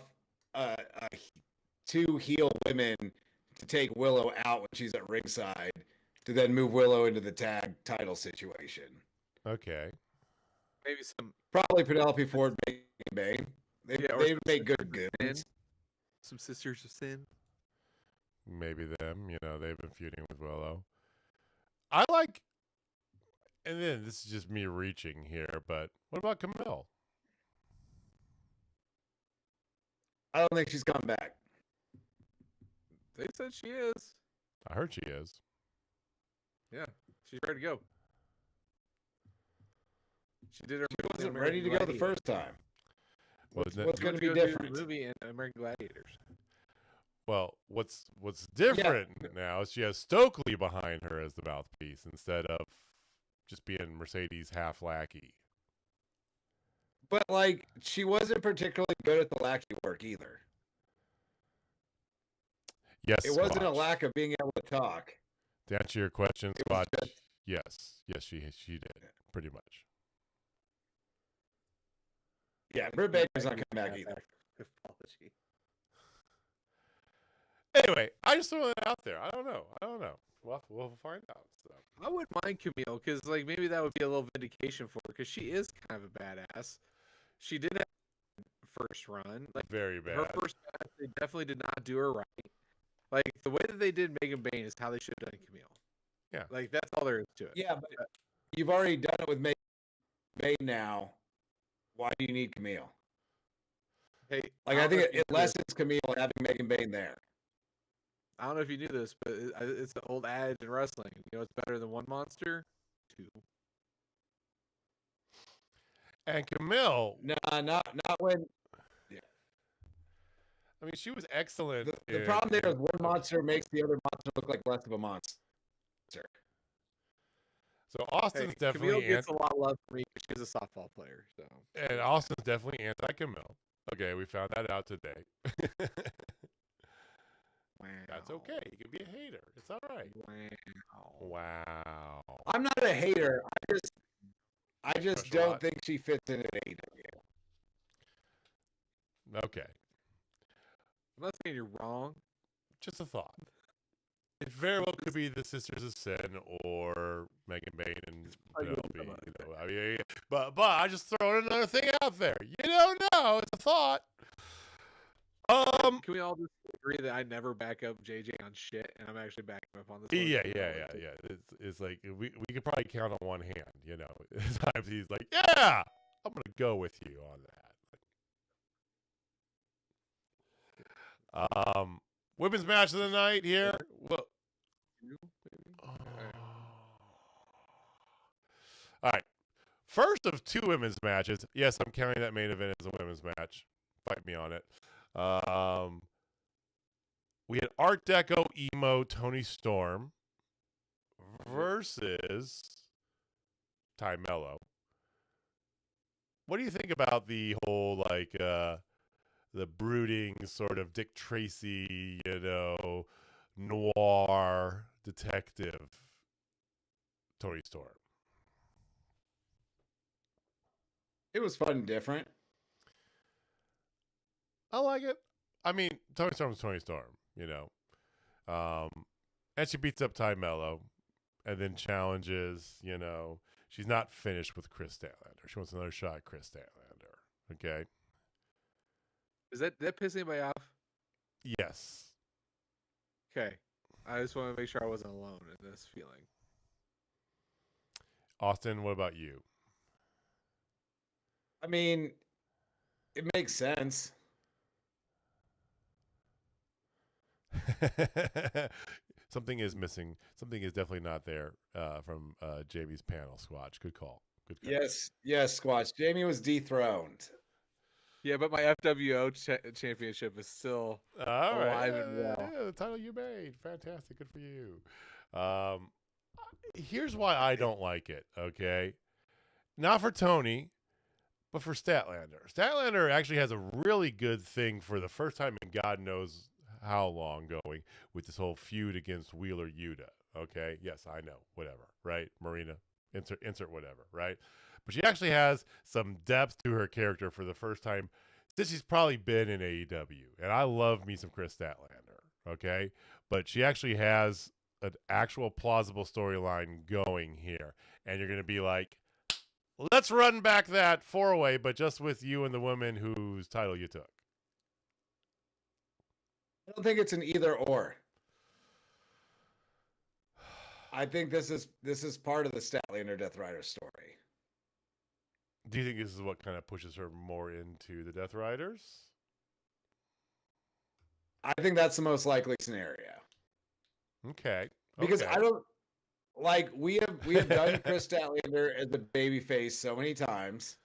two heel women to take Willow out when she's at ringside to then move Willow into the tag title situation. Okay. Maybe some. Probably Penelope Ford, Megan Bain. They make good goons. Some Sisters of Sin. Maybe them. You know, they've been feuding with Willow. I like, and then this is just me reaching here, but what about Camille? I don't think she's coming back. They said she is. I heard she is. Yeah, she's ready to go. She did her. She wasn't ready to go the first time. What's going to be different? Movie and American Gladiators. Well, what's different now is she has Stokely behind her as the mouthpiece instead of just being Mercedes half lackey. But like, she wasn't particularly good at the lackey work either. Yes, it wasn't a Squatch. lack of being able to talk. To answer your question, It was Squatch, just- yes, she did pretty much. Yeah, Britt Baker's not coming back either. Apology. Anyway, I just throw that out there. I don't know. We'll find out. So. I wouldn't mind Camille because, like, maybe that would be a little vindication for her because she is kind of a badass. She did have a first run. Like, Very bad. her first match, they definitely did not do her right. Like, the way that they did Megan Bain is how they should have done Camille. Yeah. Like, that's all there is to it. Yeah, but you've already done it with Megan Bain now. Why do you need Camille? Hey, Like, I think it lessens Camille having Megan Bain there. I don't know if you knew this, but it's an old adage in wrestling. You know, it's better than one monster, two. And Camille, Nah, not when. I mean, she was excellent. The problem there is one monster makes the other monster look like less of a monster. So Austin's Camille definitely gets a lot of love for me because she's a softball player. So and Austin's definitely anti-Camille. Okay, we found that out today. That's okay. You can be a hater. It's all right. Wow. I'm not a hater. I just Special don't lot. think she fits in at AEW. Okay. I'm not saying you're wrong. Just a thought. It very well could be the Sisters of Sin or Megan Bain and Penelope. You know, I mean, but I just throw another thing out there. You don't know. It's a thought. Can we all just agree that I never back up JJ on shit, and I'm actually backing him up on this one? Yeah. It's like we could probably count on one hand. You know, times he's like, yeah, I'm gonna go with you on that. Women's match of the night here. Well, all right. First of two women's matches. Yes, I'm counting that main event as a women's match. Fight me on it. We had Art Deco Emo Toni Storm versus Ty Mello. What do you think about the whole like the brooding sort of Dick Tracy, you know, noir detective Toni Storm? It was fun and different. I like it. I mean, Toni Storm's Toni Storm, you know. And she beats up Ty Mello and then challenges, you know. She's not finished with Chris Statlander. She wants another shot at Chris Statlander. Okay? Is that piss anybody off? Yes. Okay. I just want to make sure I wasn't alone in this feeling. Austin, what about you? I mean, it makes sense. Something is missing. Something is definitely not there from Jamie's panel. Squatch, good call. Good call. Yes, Squatch. Jamie was dethroned. Yeah, but my FWO championship is still All alive right. and well. Yeah, the title you made. Fantastic. Good for you. Here's why I don't like it, okay? Not for Tony, but for Statlander. Statlander actually has a really good thing for the first time in God knows how long going with this whole feud against Wheeler Yuta, okay? Yes, I know. Whatever, right? Marina, insert whatever, right? But she actually has some depth to her character for the first time since she's probably been in AEW. And I love me some Chris Statlander, okay? But she actually has an actual plausible storyline going here. And you're going to be like, let's run back that 4-way, but just with you and the woman whose title you took. I don't think it's an either or. I think this is part of the Statlander Death Rider story. Do you think this is what kind of pushes her more into the Death Riders? I think that's the most likely scenario. Okay. Because I don't like we have done Chris Statlander as a babyface so many times,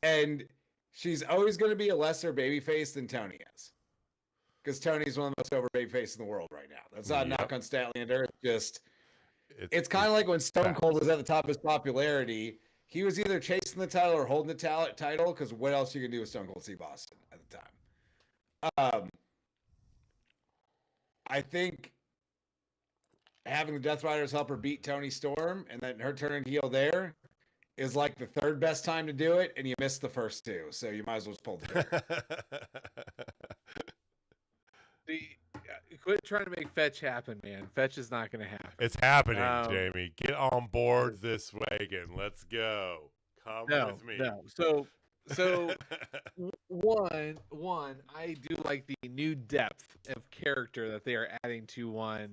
and she's always going to be a lesser babyface than Tony is. Because Tony's one of the most over babyfaces in the world right now. That's not a knock on Statlander. It's kind of like when Stone Cold was at the top of his popularity. He was either chasing the title or holding the title, because what else you can do with Stone Cold Steve Austin at the time? I think having the Death Riders help her beat Toni Storm and then her turning heel there is like the third best time to do it, and you missed the first two, so you might as well just pull the trigger. Quit trying to make fetch happen, man. Fetch is not going to happen. It's happening, Jamie. Get on board this wagon. Let's go. Come with me. No. So one, I do like the new depth of character that they are adding to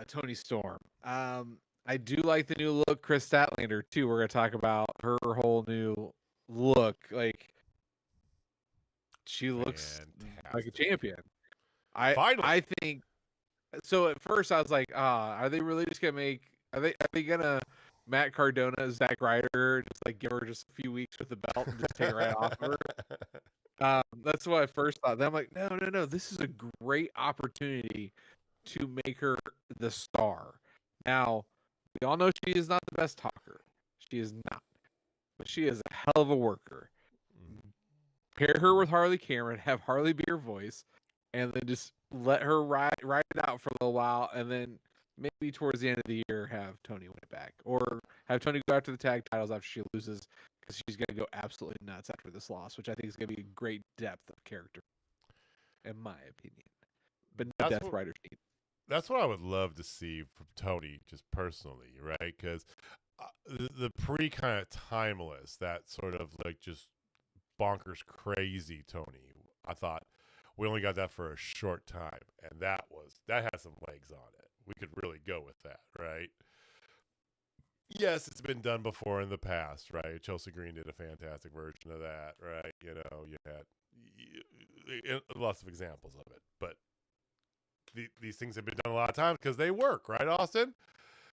Toni Storm. I do like the new look Chris Statlander too. We're going to talk about her whole new look. Like, she looks like a champion. I think so. At first, I was like, are they really just gonna are they gonna Matt Cardona, Zack Ryder, just like give her just a few weeks with the belt and just take it right off of her? That's what I first thought. Then I'm like, no. This is a great opportunity to make her the star. Now, we all know she is not the best talker. She is not, but she is a hell of a worker. Pair her with Harley Cameron, have Harley be her voice, and then just let her ride it out for a little while, and then maybe towards the end of the year have Toni win it back, or have Toni go after the tag titles after she loses, because she's going to go absolutely nuts after this loss, which I think is going to be a great depth of character, in my opinion. But no Death Riders need. That's what I would love to see from Toni, just personally, right? Because the pre kind of timeless, that sort of like just bonkers crazy Toni, I thought we only got that for a short time, and that had some legs on it. We could really go with that, right? Yes, it's been done before in the past, right? Chelsea Green did a fantastic version of that, right? You know, you had lots of examples of it, but these things have been done a lot of times because they work, right, Austin?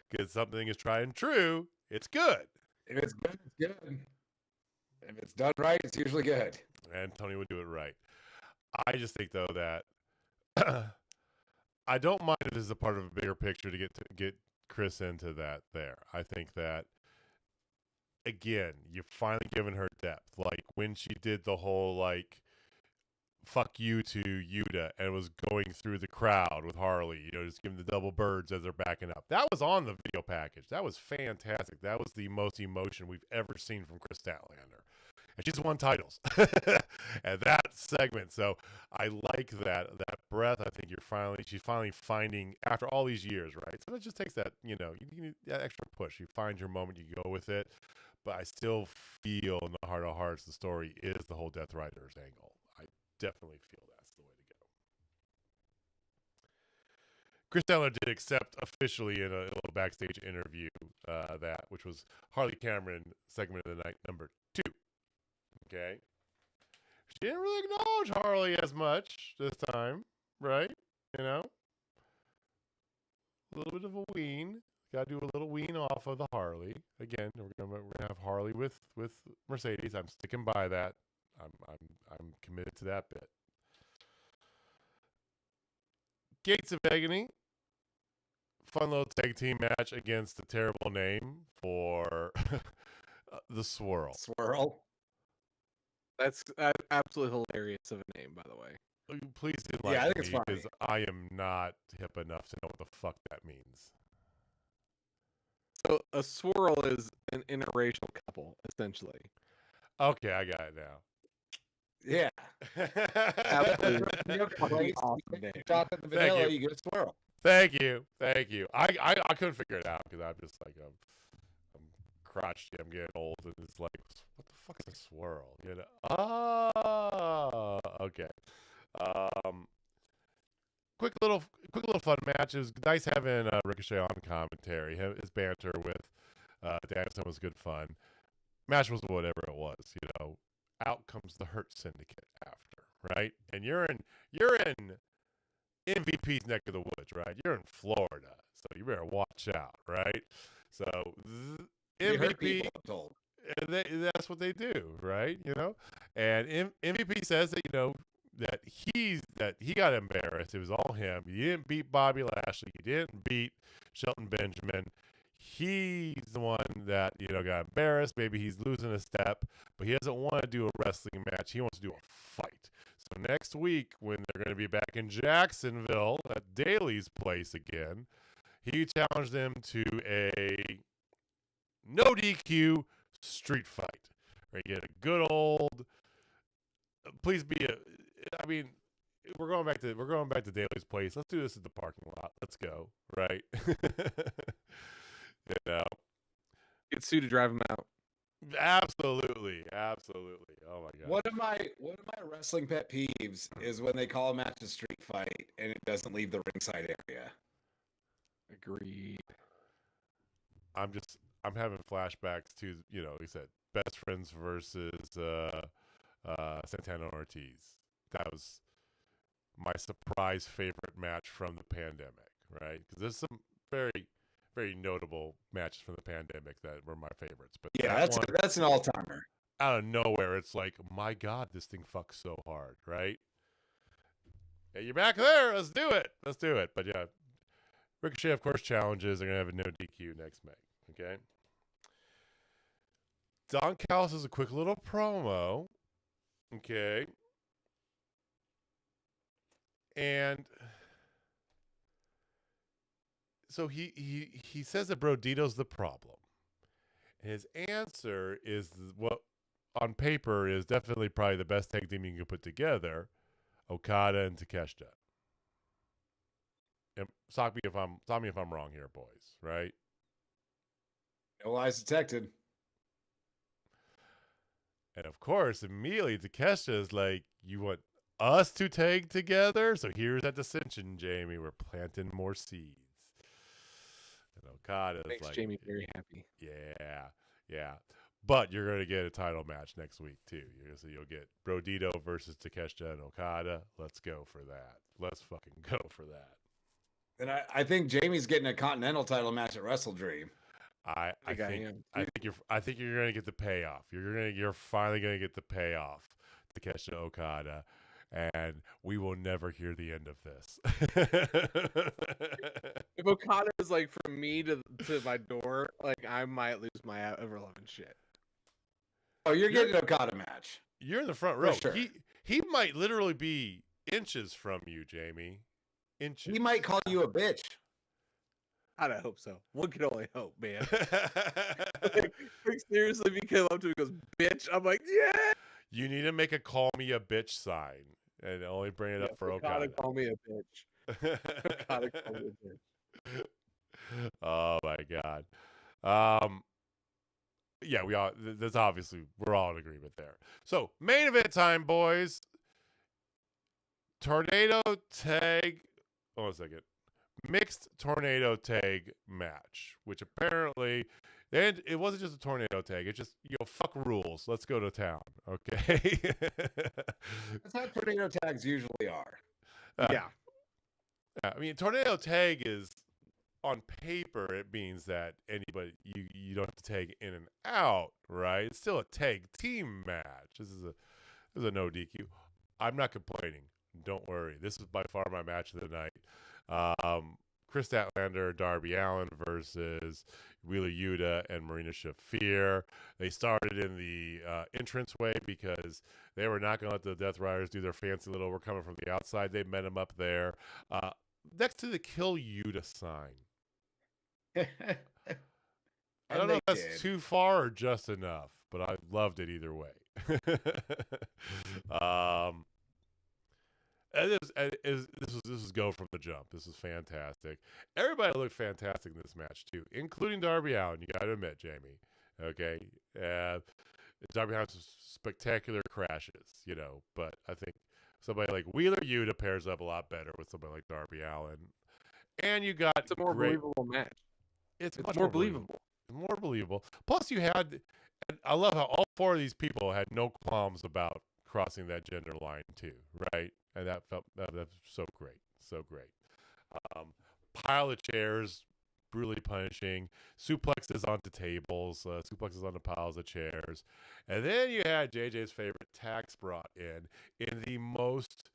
Because something is tried and true, it's good. If it's good, it's good. If it's done right, it's usually good. And Toni would do it right. I just think, though, that I don't mind if this is a part of a bigger picture to get Chris into that there. I think that, again, you've finally given her depth. Like, when she did the whole, like, fuck you to Yuta and was going through the crowd with Harley, you know, just giving the double birds as they're backing up. That was on the video package. That was fantastic. That was the most emotion we've ever seen from Chris Statlander. And she's won titles at that segment. So I like that breath. I think she's finally finding, after all these years, right? So it just takes that, you know, you need that extra push. You find your moment, you go with it. But I still feel in the heart of hearts the story is the whole Death Riders angle. I definitely feel that's the way to go. Chris Statlander did accept officially in a little backstage interview which was Harley Cameron segment of the night number 2. Okay. She didn't really acknowledge Harley as much this time, right? You know, a little bit of a wean. Got to do a little wean off of the Harley. Again, we're gonna have Harley with Mercedes. I'm sticking by that. I'm committed to that bit. Gates of Agony, fun little tag team match against a terrible name for the Swirl. Swirl. That's absolutely hilarious of a name, by the way. Please Yeah, I enlighten think it's me funny. because I am not hip enough to know what the fuck that means. So a swirl is an interracial couple, essentially. Okay, I got it now. Yeah. Absolutely. Fucking Awesome name. Shot in the vanilla, you. you get a swirl. Thank you. I couldn't figure it out because I'm just like I'm crotchety. I'm getting old, and it's like, what the fuck is a swirl? You know? Oh, okay. Quick little fun match. It was nice having Ricochet on commentary. His banter with Danielson was good fun. Match was whatever it was. You know, out comes the Hurt Syndicate after, right? And you're in MVP's neck of the woods, right? You're in Florida, so you better watch out, right? So You hurt MVP, people, I'm told. that's what they do, right? You know, and MVP says that that he got embarrassed. It was all him. You didn't beat Bobby Lashley. You didn't beat Shelton Benjamin. He's the one that got embarrassed. Maybe he's losing a step, but he doesn't want to do a wrestling match. He wants to do a fight. So next week, when they're going to be back in Jacksonville at Daly's place again, he challenged them to a no DQ street fight. Right, get a good old. Please be a. I mean, we're going back to Daly's place. Let's do this at the parking lot. Let's go. Right. Get Sue to drive him out. Absolutely. Oh my god. One of my wrestling pet peeves is when they call a match a street fight and it doesn't leave the ringside area. Agreed. I'm having flashbacks to he said Best Friends versus Santana and Ortiz. That was my surprise favorite match from the pandemic, right? Because there's some very, very notable matches from the pandemic that were my favorites. But Yeah, that's an all-timer. Out of nowhere, it's like, my God, this thing fucks so hard, right? Hey, you're back there. Let's do it. But yeah, Ricochet, of course, challenges. They're going to have a no DQ next May, okay? Don Callis is a quick little promo, okay? And so he says that Brodito's the problem. And his answer is what on paper is definitely probably the best tag team you can put together, Okada and Takeshita. And stop me if I'm wrong here, boys, right? No lies detected. And of course, immediately Takeshita is like, you want us to tag together? So here's that dissension, Jamie. We're planting more seeds. And Okada Makes like, Jamie very happy. Yeah. But you're going to get a title match next week, too. So you'll get Brodito versus Takeshita and Okada. Let's go for that. Let's fucking go for that. And I think Jamie's getting a Continental title match at WrestleDream. I think you're going to get the payoff. You're finally going to get the payoff, Takeshita Okada, and we will never hear the end of this. If Okada is like from me to my door, like I might lose my ever-loving shit. Oh, you're getting an Okada match. You're in the front row. Sure. He might literally be inches from you, Jamie. Inches. He might call you a bitch. I don't hope so. One can only hope, man. like seriously, if he came up to me and goes, bitch, I'm like, yeah. You need to make a call me a bitch sign and only bring it up for Okada. Call me a bitch. Okada call me a bitch. Oh my God. Yeah, that's obviously we're all in agreement there. So main event time, boys. Tornado tag. Hold on a second. Mixed tornado tag match, which apparently, and it wasn't just a tornado tag. It's just fuck rules. Let's go to town, okay? That's how tornado tags usually are. Yeah. I mean, tornado tag is on paper. It means that anybody you don't have to tag in and out, right? It's still a tag team match. This is a no DQ. I'm not complaining. Don't worry. This is by far my match of the night. Chris Statlander, Darby Allin versus Wheeler Yuta and Marina Shafir. They started in the entranceway because they were not going to let the Death Riders do their fancy little, we're coming from the outside. They met them up there next to the Kill Yuta sign. I don't know if that's too far or just enough, but I loved it either way. This was go from the jump. This is fantastic. Everybody looked fantastic in this match too, including Darby Allin. You got to admit, Jamie. Okay, Darby Allin's spectacular crashes, but I think somebody like Wheeler Yuta pairs up a lot better with somebody like Darby Allin. And you got it's a more believable match. It's much more believable. More believable. Plus, you had, and I love how all four of these people had no qualms about crossing that gender line too, right? And that was so great, so great. Pile of chairs, brutally punishing, suplexes onto tables, suplexes onto piles of chairs, and then you had JJ's favorite tax brought in the most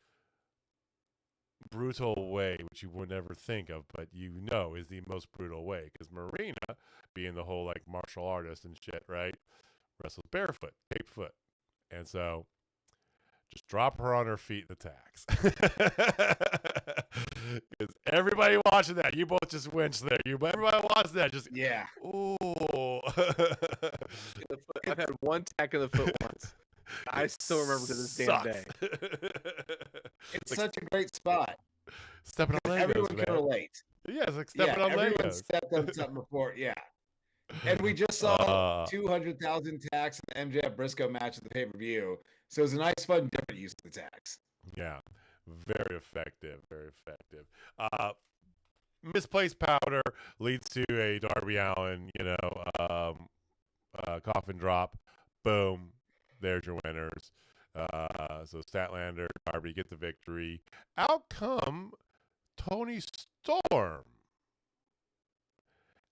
brutal way, which you would never think of, but is the most brutal way, because Marina, being the whole like martial artist and shit, right, wrestles barefoot, taped foot, and so just drop her on her feet in the tax. Because everybody watching that, you both just winched there. Everybody watching that, just ooh. I've had one tack in the foot once. I still remember to this damn day. It's such a great spot. Stepping on Legos, everyone can relate. Yeah, it's like stepping on Legos. Everyone stepped on something before, And we just saw 200,000 tacks in the MJF Briscoe match at the pay-per-view. So it was a nice, fun, different use of the tacks. Yeah, very effective, very effective. Misplaced powder leads to a Darby Allin, coffin drop. Boom. There's your winners. So Statlander, Darby get the victory. Out come Toni Storm.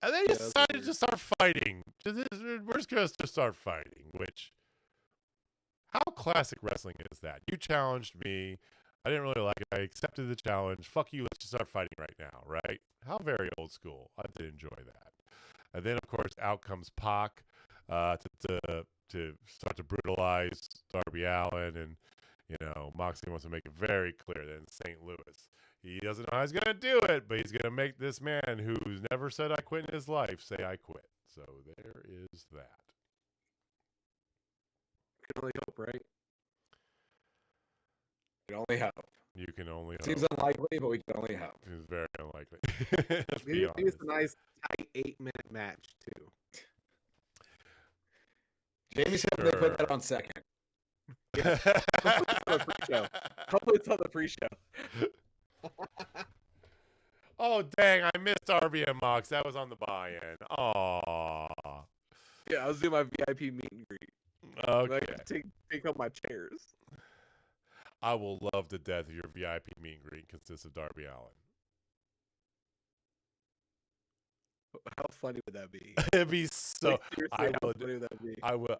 And they decided to start fighting. We're just going to start fighting, which, how classic wrestling is that? You challenged me. I didn't really like it. I accepted the challenge. Fuck you. Let's just start fighting right now, right? How very old school. I did enjoy that. And then, of course, out comes Pac to start to brutalize Darby Allin. And, Moxley wants to make it very clear that in St. Louis, he doesn't know how he's going to do it, but he's going to make this man who's never said I quit in his life say I quit. So there is that. You can only hope, right? You can only hope. You can only hope. Seems unlikely, but we can only hope. It's very unlikely. It's a nice, tight 8-minute match, too. Jamie said they put that on second. Yeah. Hopefully it's on the pre-show. Oh, dang. I missed Darby and Mox. That was on the buy-in. Aww. Yeah, I was doing my VIP meet and greet. Okay. I take out my chairs. I will love to death if your VIP meet and greet consists of Darby Allin. How funny would that be? It'd be so. How funny would that be? I will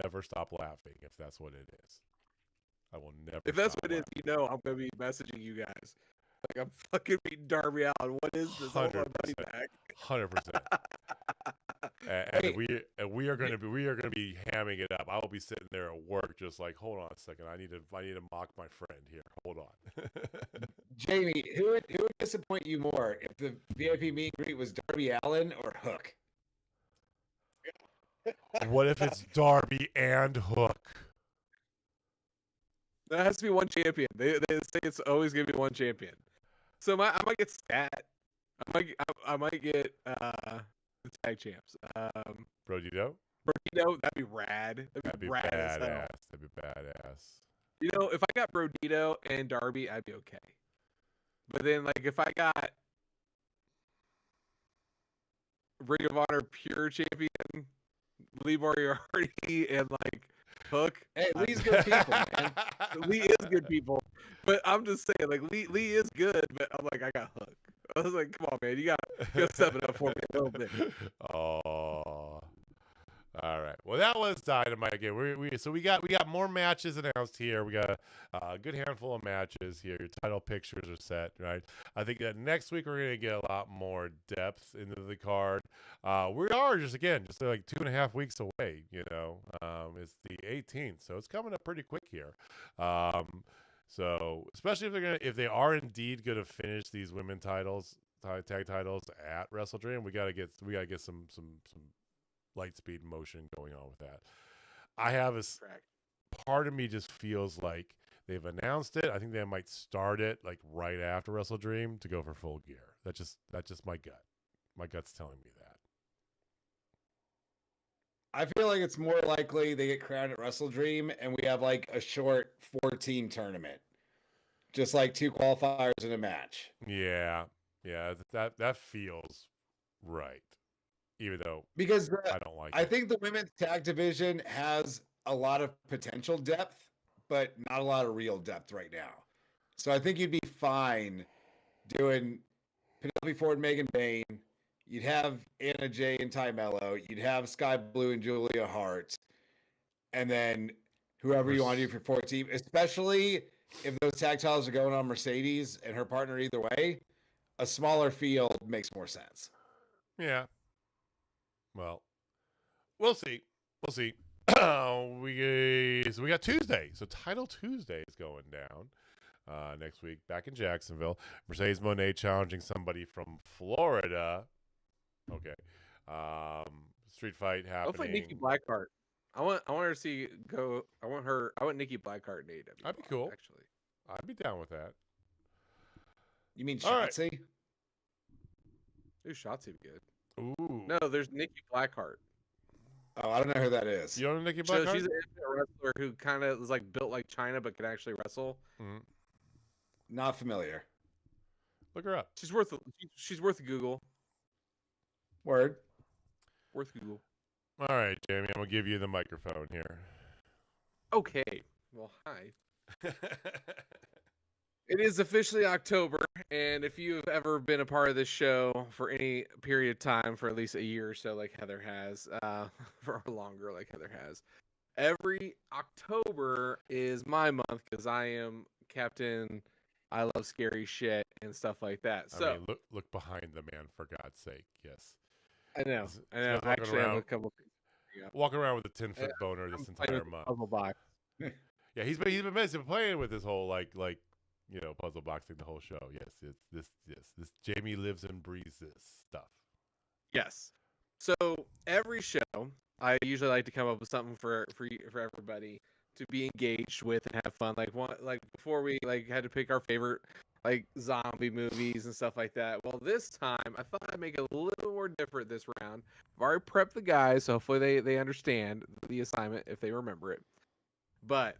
never stop laughing if that's what it is. I will never. If that's what it is, I'm gonna be messaging you guys. Like, I'm fucking beating Darby Allin. What is this? 100%. 100%. And we are gonna be hamming it up. I will be sitting there at work, just like, hold on a second. I need to mock my friend here. Hold on. Jamie, who would disappoint you more if the VIP meet and greet was Darby Allin or Hook? What if it's Darby and Hook? There has to be one champion. They say it's always gonna be one champion. So I might get Stat. I might get the tag champs. Brodito? Brodito, that'd be rad. That'd be rad badass. as hell. That'd be badass. If I got Brodito and Darby, I'd be okay. But then, like, if I got Ring of Honor Pure Champion, Lee Moriarty, and like Hook. Hey, Lee's good people, man. Lee is good people, but I'm just saying, like Lee is good, but I'm like I got Hook. I was like, come on, man, you gotta step it up for me a little bit. Oh. All right. Well, that was Dynamite again. We got more matches announced here. We got a good handful of matches here. Your title pictures are set, right? I think that next week we're gonna get a lot more depth into the card. We are just like 2.5 weeks away. It's the 18th, so it's coming up pretty quick here. So especially if they are indeed gonna finish these women titles, tag titles at WrestleDream, we gotta get some light speed motion going on with that. I have part of me just feels like they've announced it. I think they might start it like right after WrestleDream to go for Full Gear. That's just my gut. My gut's telling me that. I feel like it's more likely they get crowned at WrestleDream and we have like a short 14 tournament. Just like 2 qualifiers in a match. Yeah. That feels right. Even though because I don't like I it. think the women's tag division has a lot of potential depth, but not a lot of real depth right now. So I think you'd be fine doing Penelope Ford, Megan Bayne. You'd have Anna Jay and Ty Mello. You'd have Sky Blue and Julia Hart. And then whoever you want to do for 14, especially if those tag titles are going on Mercedes and her partner either way, a smaller field makes more sense. Yeah. Well, we'll see. We got Tuesday. So Title Tuesday is going down next week back in Jacksonville. Mercedes Moné challenging somebody from Florida. Okay. Street fight happening. Hopefully Nikki Blackheart. I want her to see go. I want Nikki Blackheart in AEW. That'd be cool. Actually, I'd be down with that. You mean All right. Shotzi? Ooh, Shotzi be good. Ooh. No, there's Nikki Blackheart. Oh, I don't know who that is. You don't know Nikki So Blackheart? she's an wrestler who kind of is like built like China, but can actually wrestle. Mm-hmm. Not familiar. Look her up. She's worth a Google. Word. Worth Google. All right, Jamie, I'm gonna give you the microphone here. Okay. Well, hi. It is officially October, and if you've ever been a part of this show for any period of time, for at least a year or so, like Heather has, for longer, like Heather has, every October is my month because I am Captain. I love scary shit and stuff like that. So I mean, look behind the man, for God's sake. Yes. I know. This I actually have a couple. Walking around with a 10-foot boner this entire month. Puzzle box. Yeah, he's been basically playing with this whole like puzzle box thing the whole show. Yes, it's this Jamie lives and breathes this stuff. Yes. So every show, I usually like to come up with something for everybody to be engaged with and have fun. Like before we had to pick our favorite zombie movies and stuff like that. Well, this time I thought I'd make it a little more different this round. I've already prepped the guys, so hopefully they understand the assignment if they remember it. But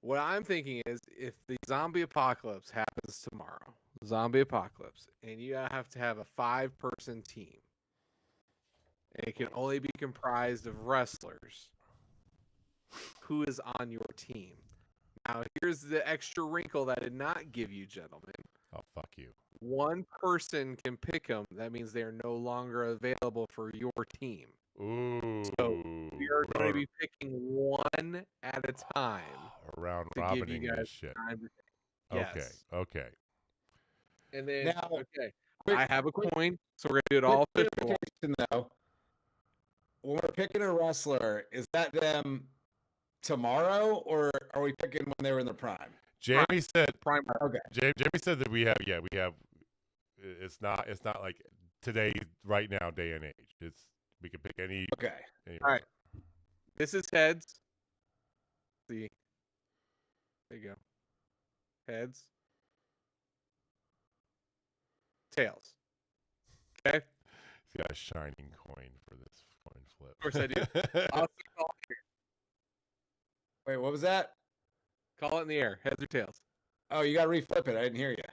what I'm thinking is, if the zombie apocalypse happens tomorrow, and you have to have a 5-person team, and it can only be comprised of wrestlers, who is on your team? Now, here's the extra wrinkle that I did not give you, gentlemen. Oh, fuck you. One person can pick them. That means they are no longer available for your team. Ooh. So we are going to be picking one at a time. Round to robining give you guys this shit. time to Yes. Okay. And then, Now, I have a coin, so we're going to do it all official. Though, when we're picking a wrestler, is that them tomorrow, or are we picking when they were in their prime? Jamie said. Prime. Okay. Jamie said that we have. It's not like today, right now, day and age. We can pick any. Okay. All right. This is heads. See. There you go. Heads. Tails. Okay. He's got a shining coin for this coin flip. Of course I do. I'll call it here. Wait, what was that? Call it in the air. Heads or tails? Oh, you got to reflip it. I didn't hear you.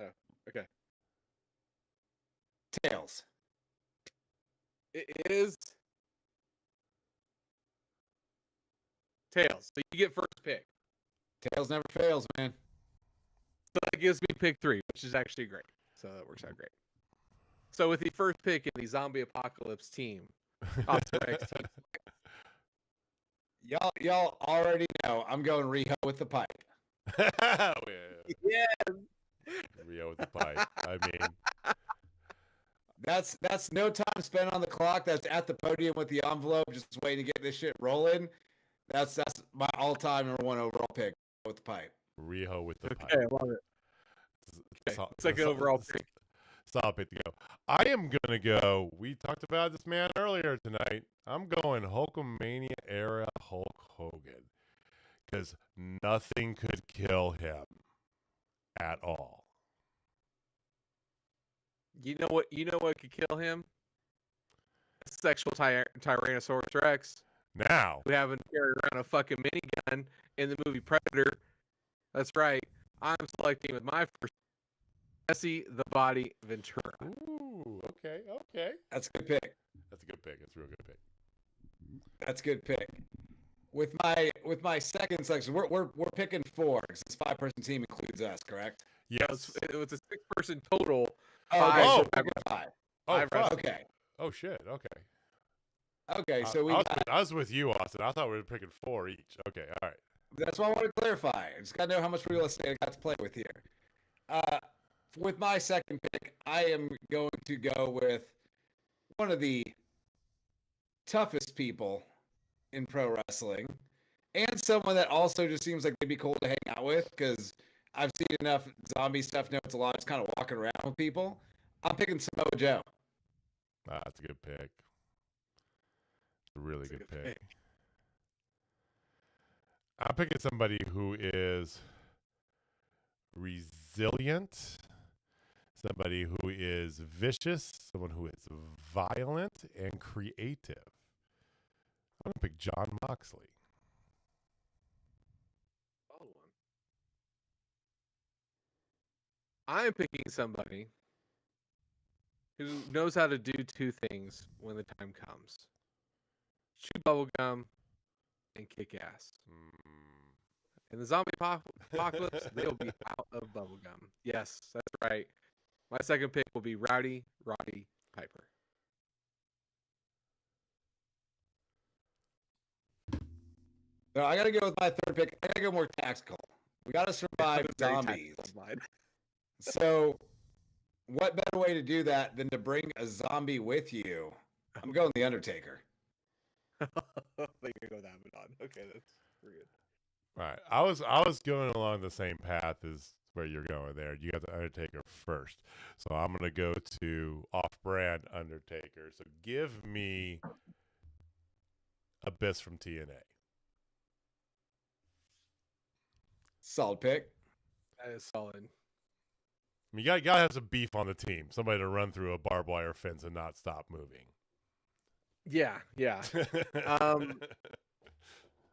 Oh, okay. Tails. It is Tails. So you get first pick. Tails never fails, man. So that gives me pick 3, which is actually great. So that works out great. So with the first pick in the zombie apocalypse team, Austin Reddick's team, Y'all already know I'm going Riho with the pipe. yeah. Rio with the pipe. I mean, That's no time spent on the clock. That's at the podium with the envelope, just waiting to get this shit rolling. That's my all-time number 1 overall pick with the pipe. Rio with the pipe. Okay, I love it. Okay. Second overall pick. Solid pick to go. I am gonna go. We talked about this man earlier tonight. I'm going Hulkamania era Hulk Hogan because nothing could kill him at all. You know what? You know what could kill him? A sexual Tyrannosaurus Rex. Now, Who haven't carried around a fucking minigun in the movie Predator. That's right. I'm selecting with my first Jesse the Body Ventura. ooh, okay. That's a good pick. That's a good pick. That's a real good pick. That's a good pick. With my second selection, we're picking 4 because this 5-person team includes us, correct? Yes. It was a 6-person total. Oh, okay, Oh. so we're picking 5. Oh, fuck. Okay. Oh shit. Okay. Okay, so I was with you, Austin. I thought we were picking 4 each. Okay. All right. that's why I want to clarify. I just got to know how much real estate I got to play with here. With my second pick, I am going to go with one of the toughest people in pro wrestling and someone that also just seems like they'd be cool to hang out with because I've seen enough zombie stuff. Know it's a lot. Just kind of walking around with people. I'm picking Samoa Joe. That's a good pick. A really good pick. I'm picking somebody who is resilient, somebody who is vicious, someone who is violent and creative. I'm going to pick John Moxley. I'm picking somebody who knows how to do 2 things when the time comes. Chew bubblegum and kick ass. In the zombie apocalypse, they'll be out of bubblegum. Yes, that's right. My second pick will be Rowdy Roddy Piper. No, I got to go with my third pick. I got to go more tactical. We got to survive zombies. So, what better way to do that than to bring a zombie with you? I'm going the Undertaker. I think I go that on. Okay, that's pretty good. Right. I was going along the same path as where you're going there. You got the Undertaker first. So I'm going to go to off-brand Undertaker. So give me Abyss from TNA. Solid pick. That is solid. I mean, you gotta have some beef on the team. Somebody to run through a barbed wire fence and not stop moving. Yeah.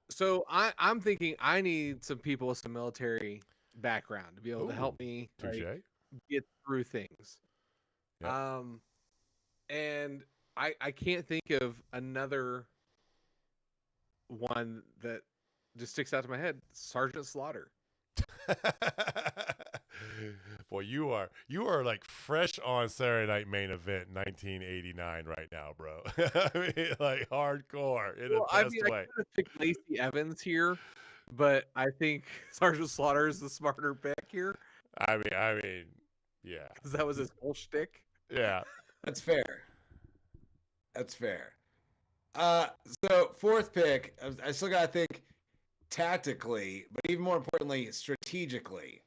So I'm thinking I need some people with some military background to be able to help me get through things. Yep. And I can't think of another one that just sticks out to my head. Sergeant Slaughter. Boy, you are like fresh on Saturday Night Main Event 1989 right now, bro. I mean, like hardcore in the best way. I could have picked Lacey Evans here, but I think Sergeant Slaughter is the smarter pick here. I mean, yeah, because that was his whole shtick. Yeah, that's fair. That's fair. So fourth pick, I still gotta think tactically, but even more importantly, strategically.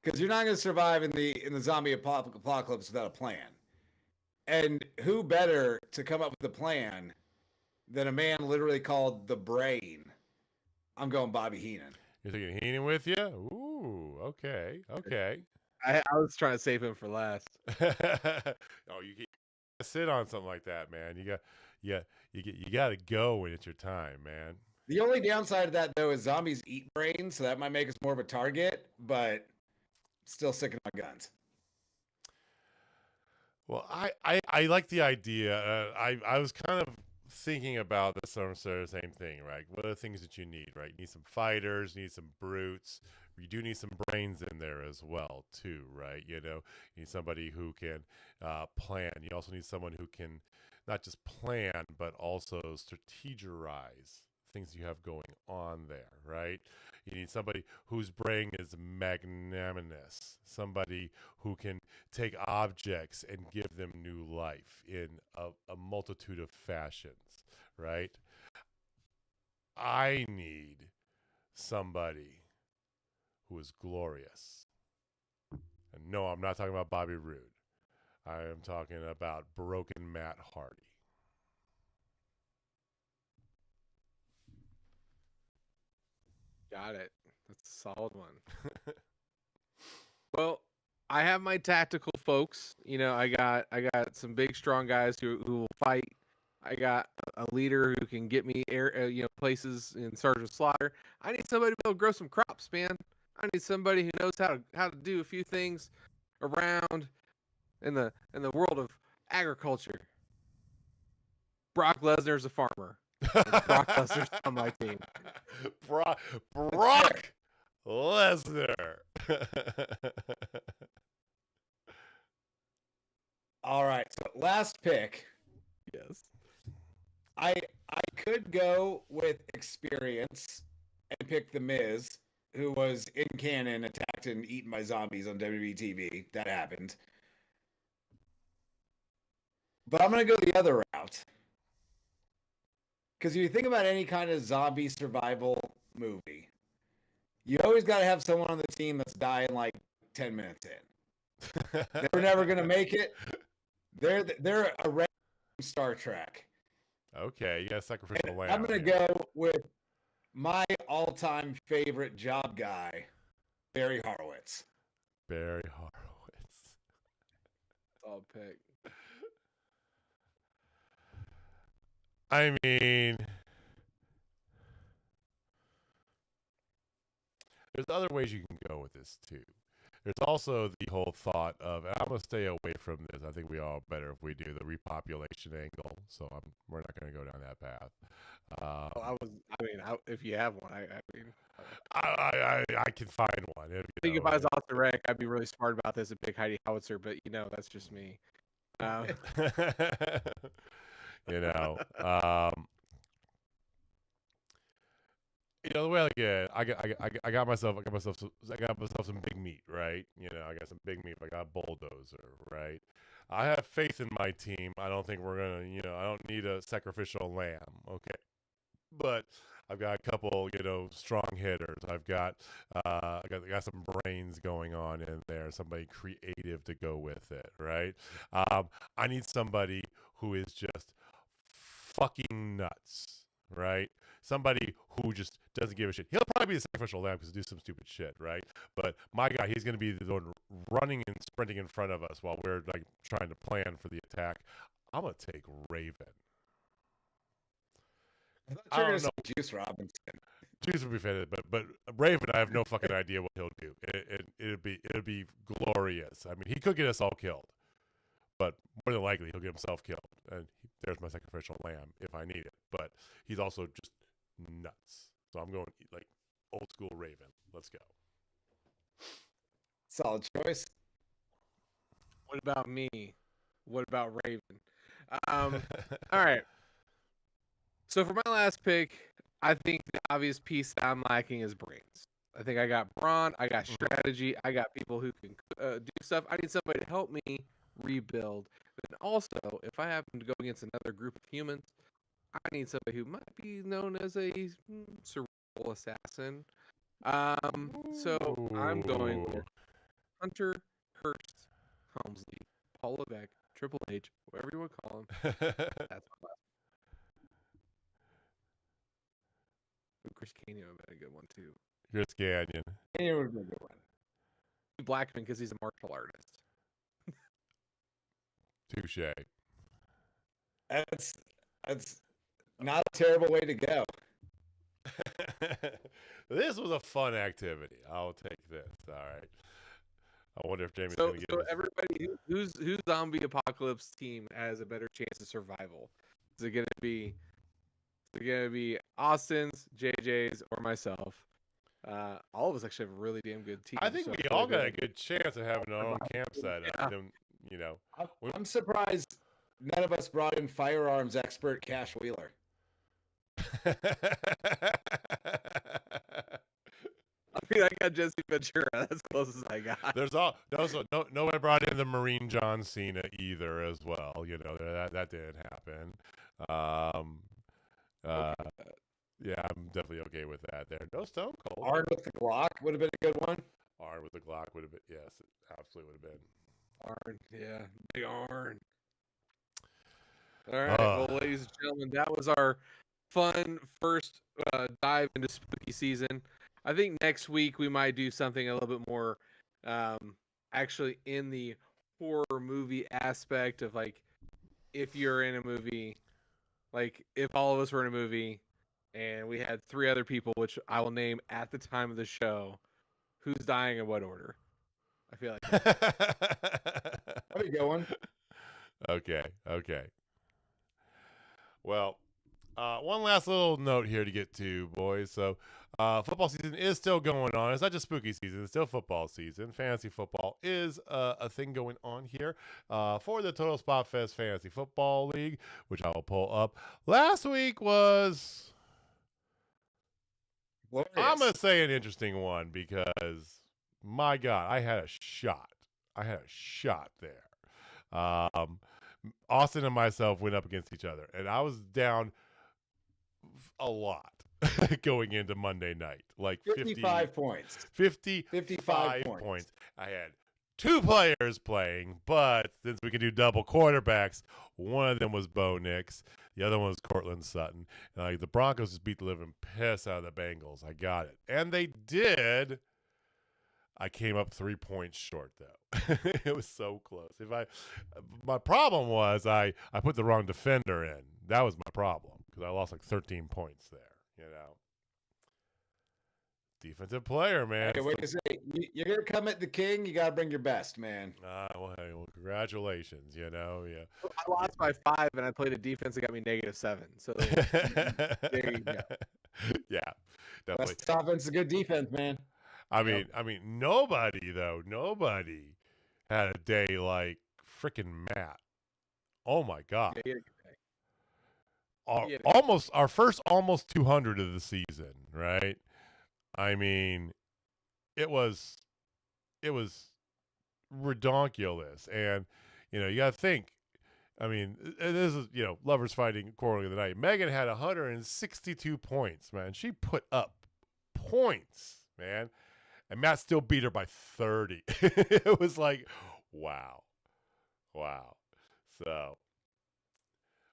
Because you're not going to survive in the zombie apocalypse without a plan. And who better to come up with a plan than a man literally called the Brain? I'm going Bobby Heenan. You're thinking Heenan with you? Ooh, okay. I was trying to save him for last. Oh, you can't sit on something like that, man. You got to go when it's your time, man. The only downside of that though is zombies eat brains, so that might make us more of a target, but still sticking my guns. Well, I like the idea. I was kind of thinking about the sort of same thing, right? What are the things that you need, right? You need some fighters, you need some brutes. You do need some brains in there as well, too, right? You need somebody who can plan. You also need someone who can not just plan, but also strategize things you have going on there, right? You need somebody whose brain is magnanimous, somebody who can take objects and give them new life in a multitude of fashions, right? I need somebody who is glorious. And no, I'm not talking about Bobby Roode. I am talking about broken Matt Hardy. Got it. That's a solid one. Well, I have my tactical folks. I got some big strong guys who will fight. I got a leader who can get me places in Sergeant Slaughter. I need somebody to be able to grow some crops, man. I need somebody who knows how to do a few things around in the world of agriculture. Brock Lesnar's a farmer. Brock Lesnar's on my team. Brock Lesnar. All right. So last pick. Yes. I could go with experience and pick The Miz, who was in canon attacked and eaten by zombies on WWE TV. That happened. But I'm going to go the other route. Because if you think about any kind of zombie survival movie, you always got to have someone on the team that's dying like 10 minutes in. They're never going to make it. They're a random Star Trek. Okay, you got a sacrificial lamb. I'm going to go with my all-time favorite job guy, Barry Horowitz. Barry Horowitz. I'll pick. I mean, there's other ways you can go with this too. There's also the whole thought of, and I'm gonna stay away from this. I think we all better if we do the repopulation angle. So we're not gonna go down that path. If you have one, I can find one. I think if I was Austin Reddick, I'd be really smart about this and pick Heidi Howitzer, but that's just me. The way I look at it, I got myself some big meat, right? I got some big meat. I got a bulldozer, right? I have faith in my team. I don't think we're gonna, I don't need a sacrificial lamb, okay? But I've got a couple, strong hitters. I got some brains going on in there. Somebody creative to go with it, right? I need somebody who is just fucking nuts, right? Somebody who just doesn't give a shit. He'll probably be the sacrificial lamb because he'll do some stupid shit, right? But my guy, he's going to be the one running and sprinting in front of us while we're like trying to plan for the attack. I'm going to take Raven. I don't know. Juice Robinson. Juice would be fitted, but Raven, I have no fucking idea what he'll do. It'd be glorious. I mean, he could get us all killed, but more than likely he'll get himself killed. And there's my sacrificial lamb if I need it. But he's also just nuts. So I'm going like old school Raven. Let's go. Solid choice. What about me? What about Raven? All right. So for my last pick, I think the obvious piece that I'm lacking is brains. I think I got brawn, I got strategy, I got people who can do stuff. I need somebody to help me rebuild. And also, if I happen to go against another group of humans, I need somebody who might be known as a cerebral assassin. So I'm going with Hunter Hearst Helmsley, Paul Levesque, Triple H, whatever you want to call him. That's my last. Chris Canyon would have been a good one too. Chris Canyon. Canyon would be a good one. Blackman because he's a martial artist. Touche. That's not a terrible way to go. This was a fun activity. I'll take this. All right. I wonder if Jamie's going to get everybody whose zombie apocalypse team has a better chance of survival. Is it gonna be Austin's, JJ's, or myself? All of us actually have a really damn good team. I think so we feel all like got a good chance of having our own campsite. Yeah. You know, I'm surprised none of us brought in firearms expert Cash Wheeler. I mean, I got Jesse Ventura. That's close as I got. Nobody brought in the Marine John Cena either as well. You know, that didn't happen. Yeah, I'm definitely okay with that there. No Stone Cold. Armed with the Glock would have been a good one. Arn with the Glock would have been, yes, it absolutely would have been. Arn, yeah, big Arn. All right, well, ladies and gentlemen, that was our fun first dive into spooky season. I think next week we might do something a little bit more, actually in the horror movie aspect of like, if you're in a movie, like if all of us were in a movie, and we had 3 other people, which I will name at the time of the show, who's dying in what order. I feel like That'd be a good one. Okay. Well, one last little note here to get to, boys. So, football season is still going on. It's not just spooky season; it's still football season. Fantasy football is a thing going on here for the Total Spotfest Fantasy Football League, which I will pull up. Last week was, I'm gonna say, an interesting one because, my God, I had a shot. There. Austin and myself went up against each other, and I was down a lot going into Monday night. Like 55 points. 55 points. I had 2 players playing, but since we can do double quarterbacks, one of them was Bo Nix, the other one was Cortland Sutton. And the Broncos just beat the living piss out of the Bengals. I got it. And they did. I came up 3 points short, though. It was so close. My problem was I put the wrong defender in. That was my problem because I lost like 13 points there. You know, defensive player, man. Hey, what do you say? You're gonna come at the king. You gotta bring your best, man. Well, congratulations. You know, yeah. I lost by 5, and I played a defense that got me -7. So there you go. Yeah, definitely. Best offense is good defense, man. I mean, nobody had a day like freaking Matt. Oh my God. Yeah, our first almost 200 of the season, right? I mean, it was redonkulous, and you got to think. I mean, this is lovers fighting, quarreling of the night. Megan had 162 points, man. She put up points, man. And Matt still beat her by 30. It was like, wow. So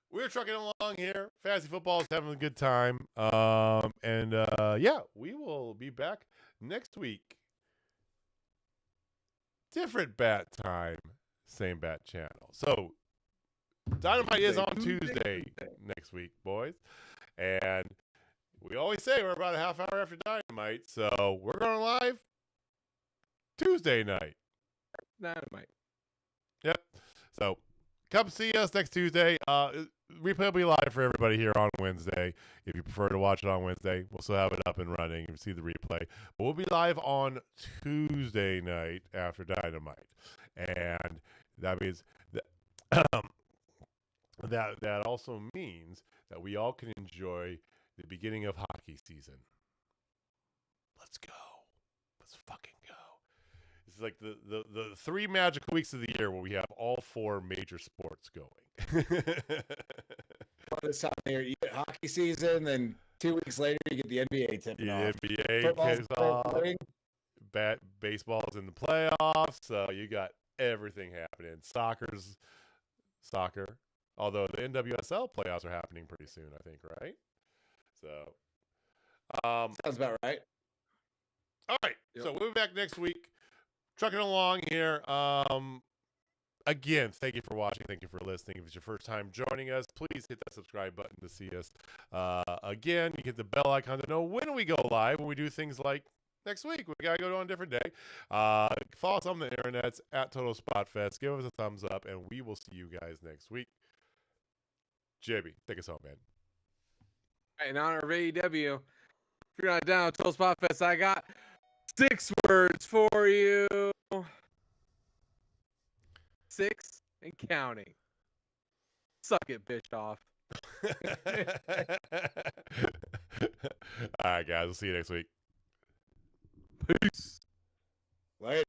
we're trucking along here. Fantasy football is having a good time. We will be back next week. Different bat time, same bat channel. So Dynamite is on Tuesday next week, boys. And we always say we're about a half hour after Dynamite, so we're going live Tuesday night. Dynamite. Yep. So come see us next Tuesday. Replay will be live for everybody here on Wednesday. If you prefer to watch it on Wednesday, we'll still have it up and running. You can see the replay. But we'll be live on Tuesday night after Dynamite. And that means that also means that we all can enjoy the beginning of hockey season. Let's go. Let's fucking go. This is like the 3 magical weeks of the year where we have all 4 major sports going. This time of year, you get hockey season, then 2 weeks later, you get the NBA tipping off. The NBA Football's kicks off. playing. Baseball's in the playoffs, so you got everything happening. Soccer. Although the NWSL playoffs are happening pretty soon, I think, right? So, Sounds about right. All right. Yep. So we'll be back next week. Trucking along here. Again, thank you for watching. Thank you for listening. If it's your first time joining us, please hit that subscribe button to see us. Again, you hit the bell icon to know when we go live, when we do things like next week. We got to go on a different day. Follow us on the internets at Total Spotfest. Give us a thumbs up, and we will see you guys next week. JB, take us home, man. In honor of AEW, if you're not down with Total Spotfest, I got 6 words for you. 6 and counting. Suck it, Bischoff. All right, guys. We'll see you next week. Peace. Later.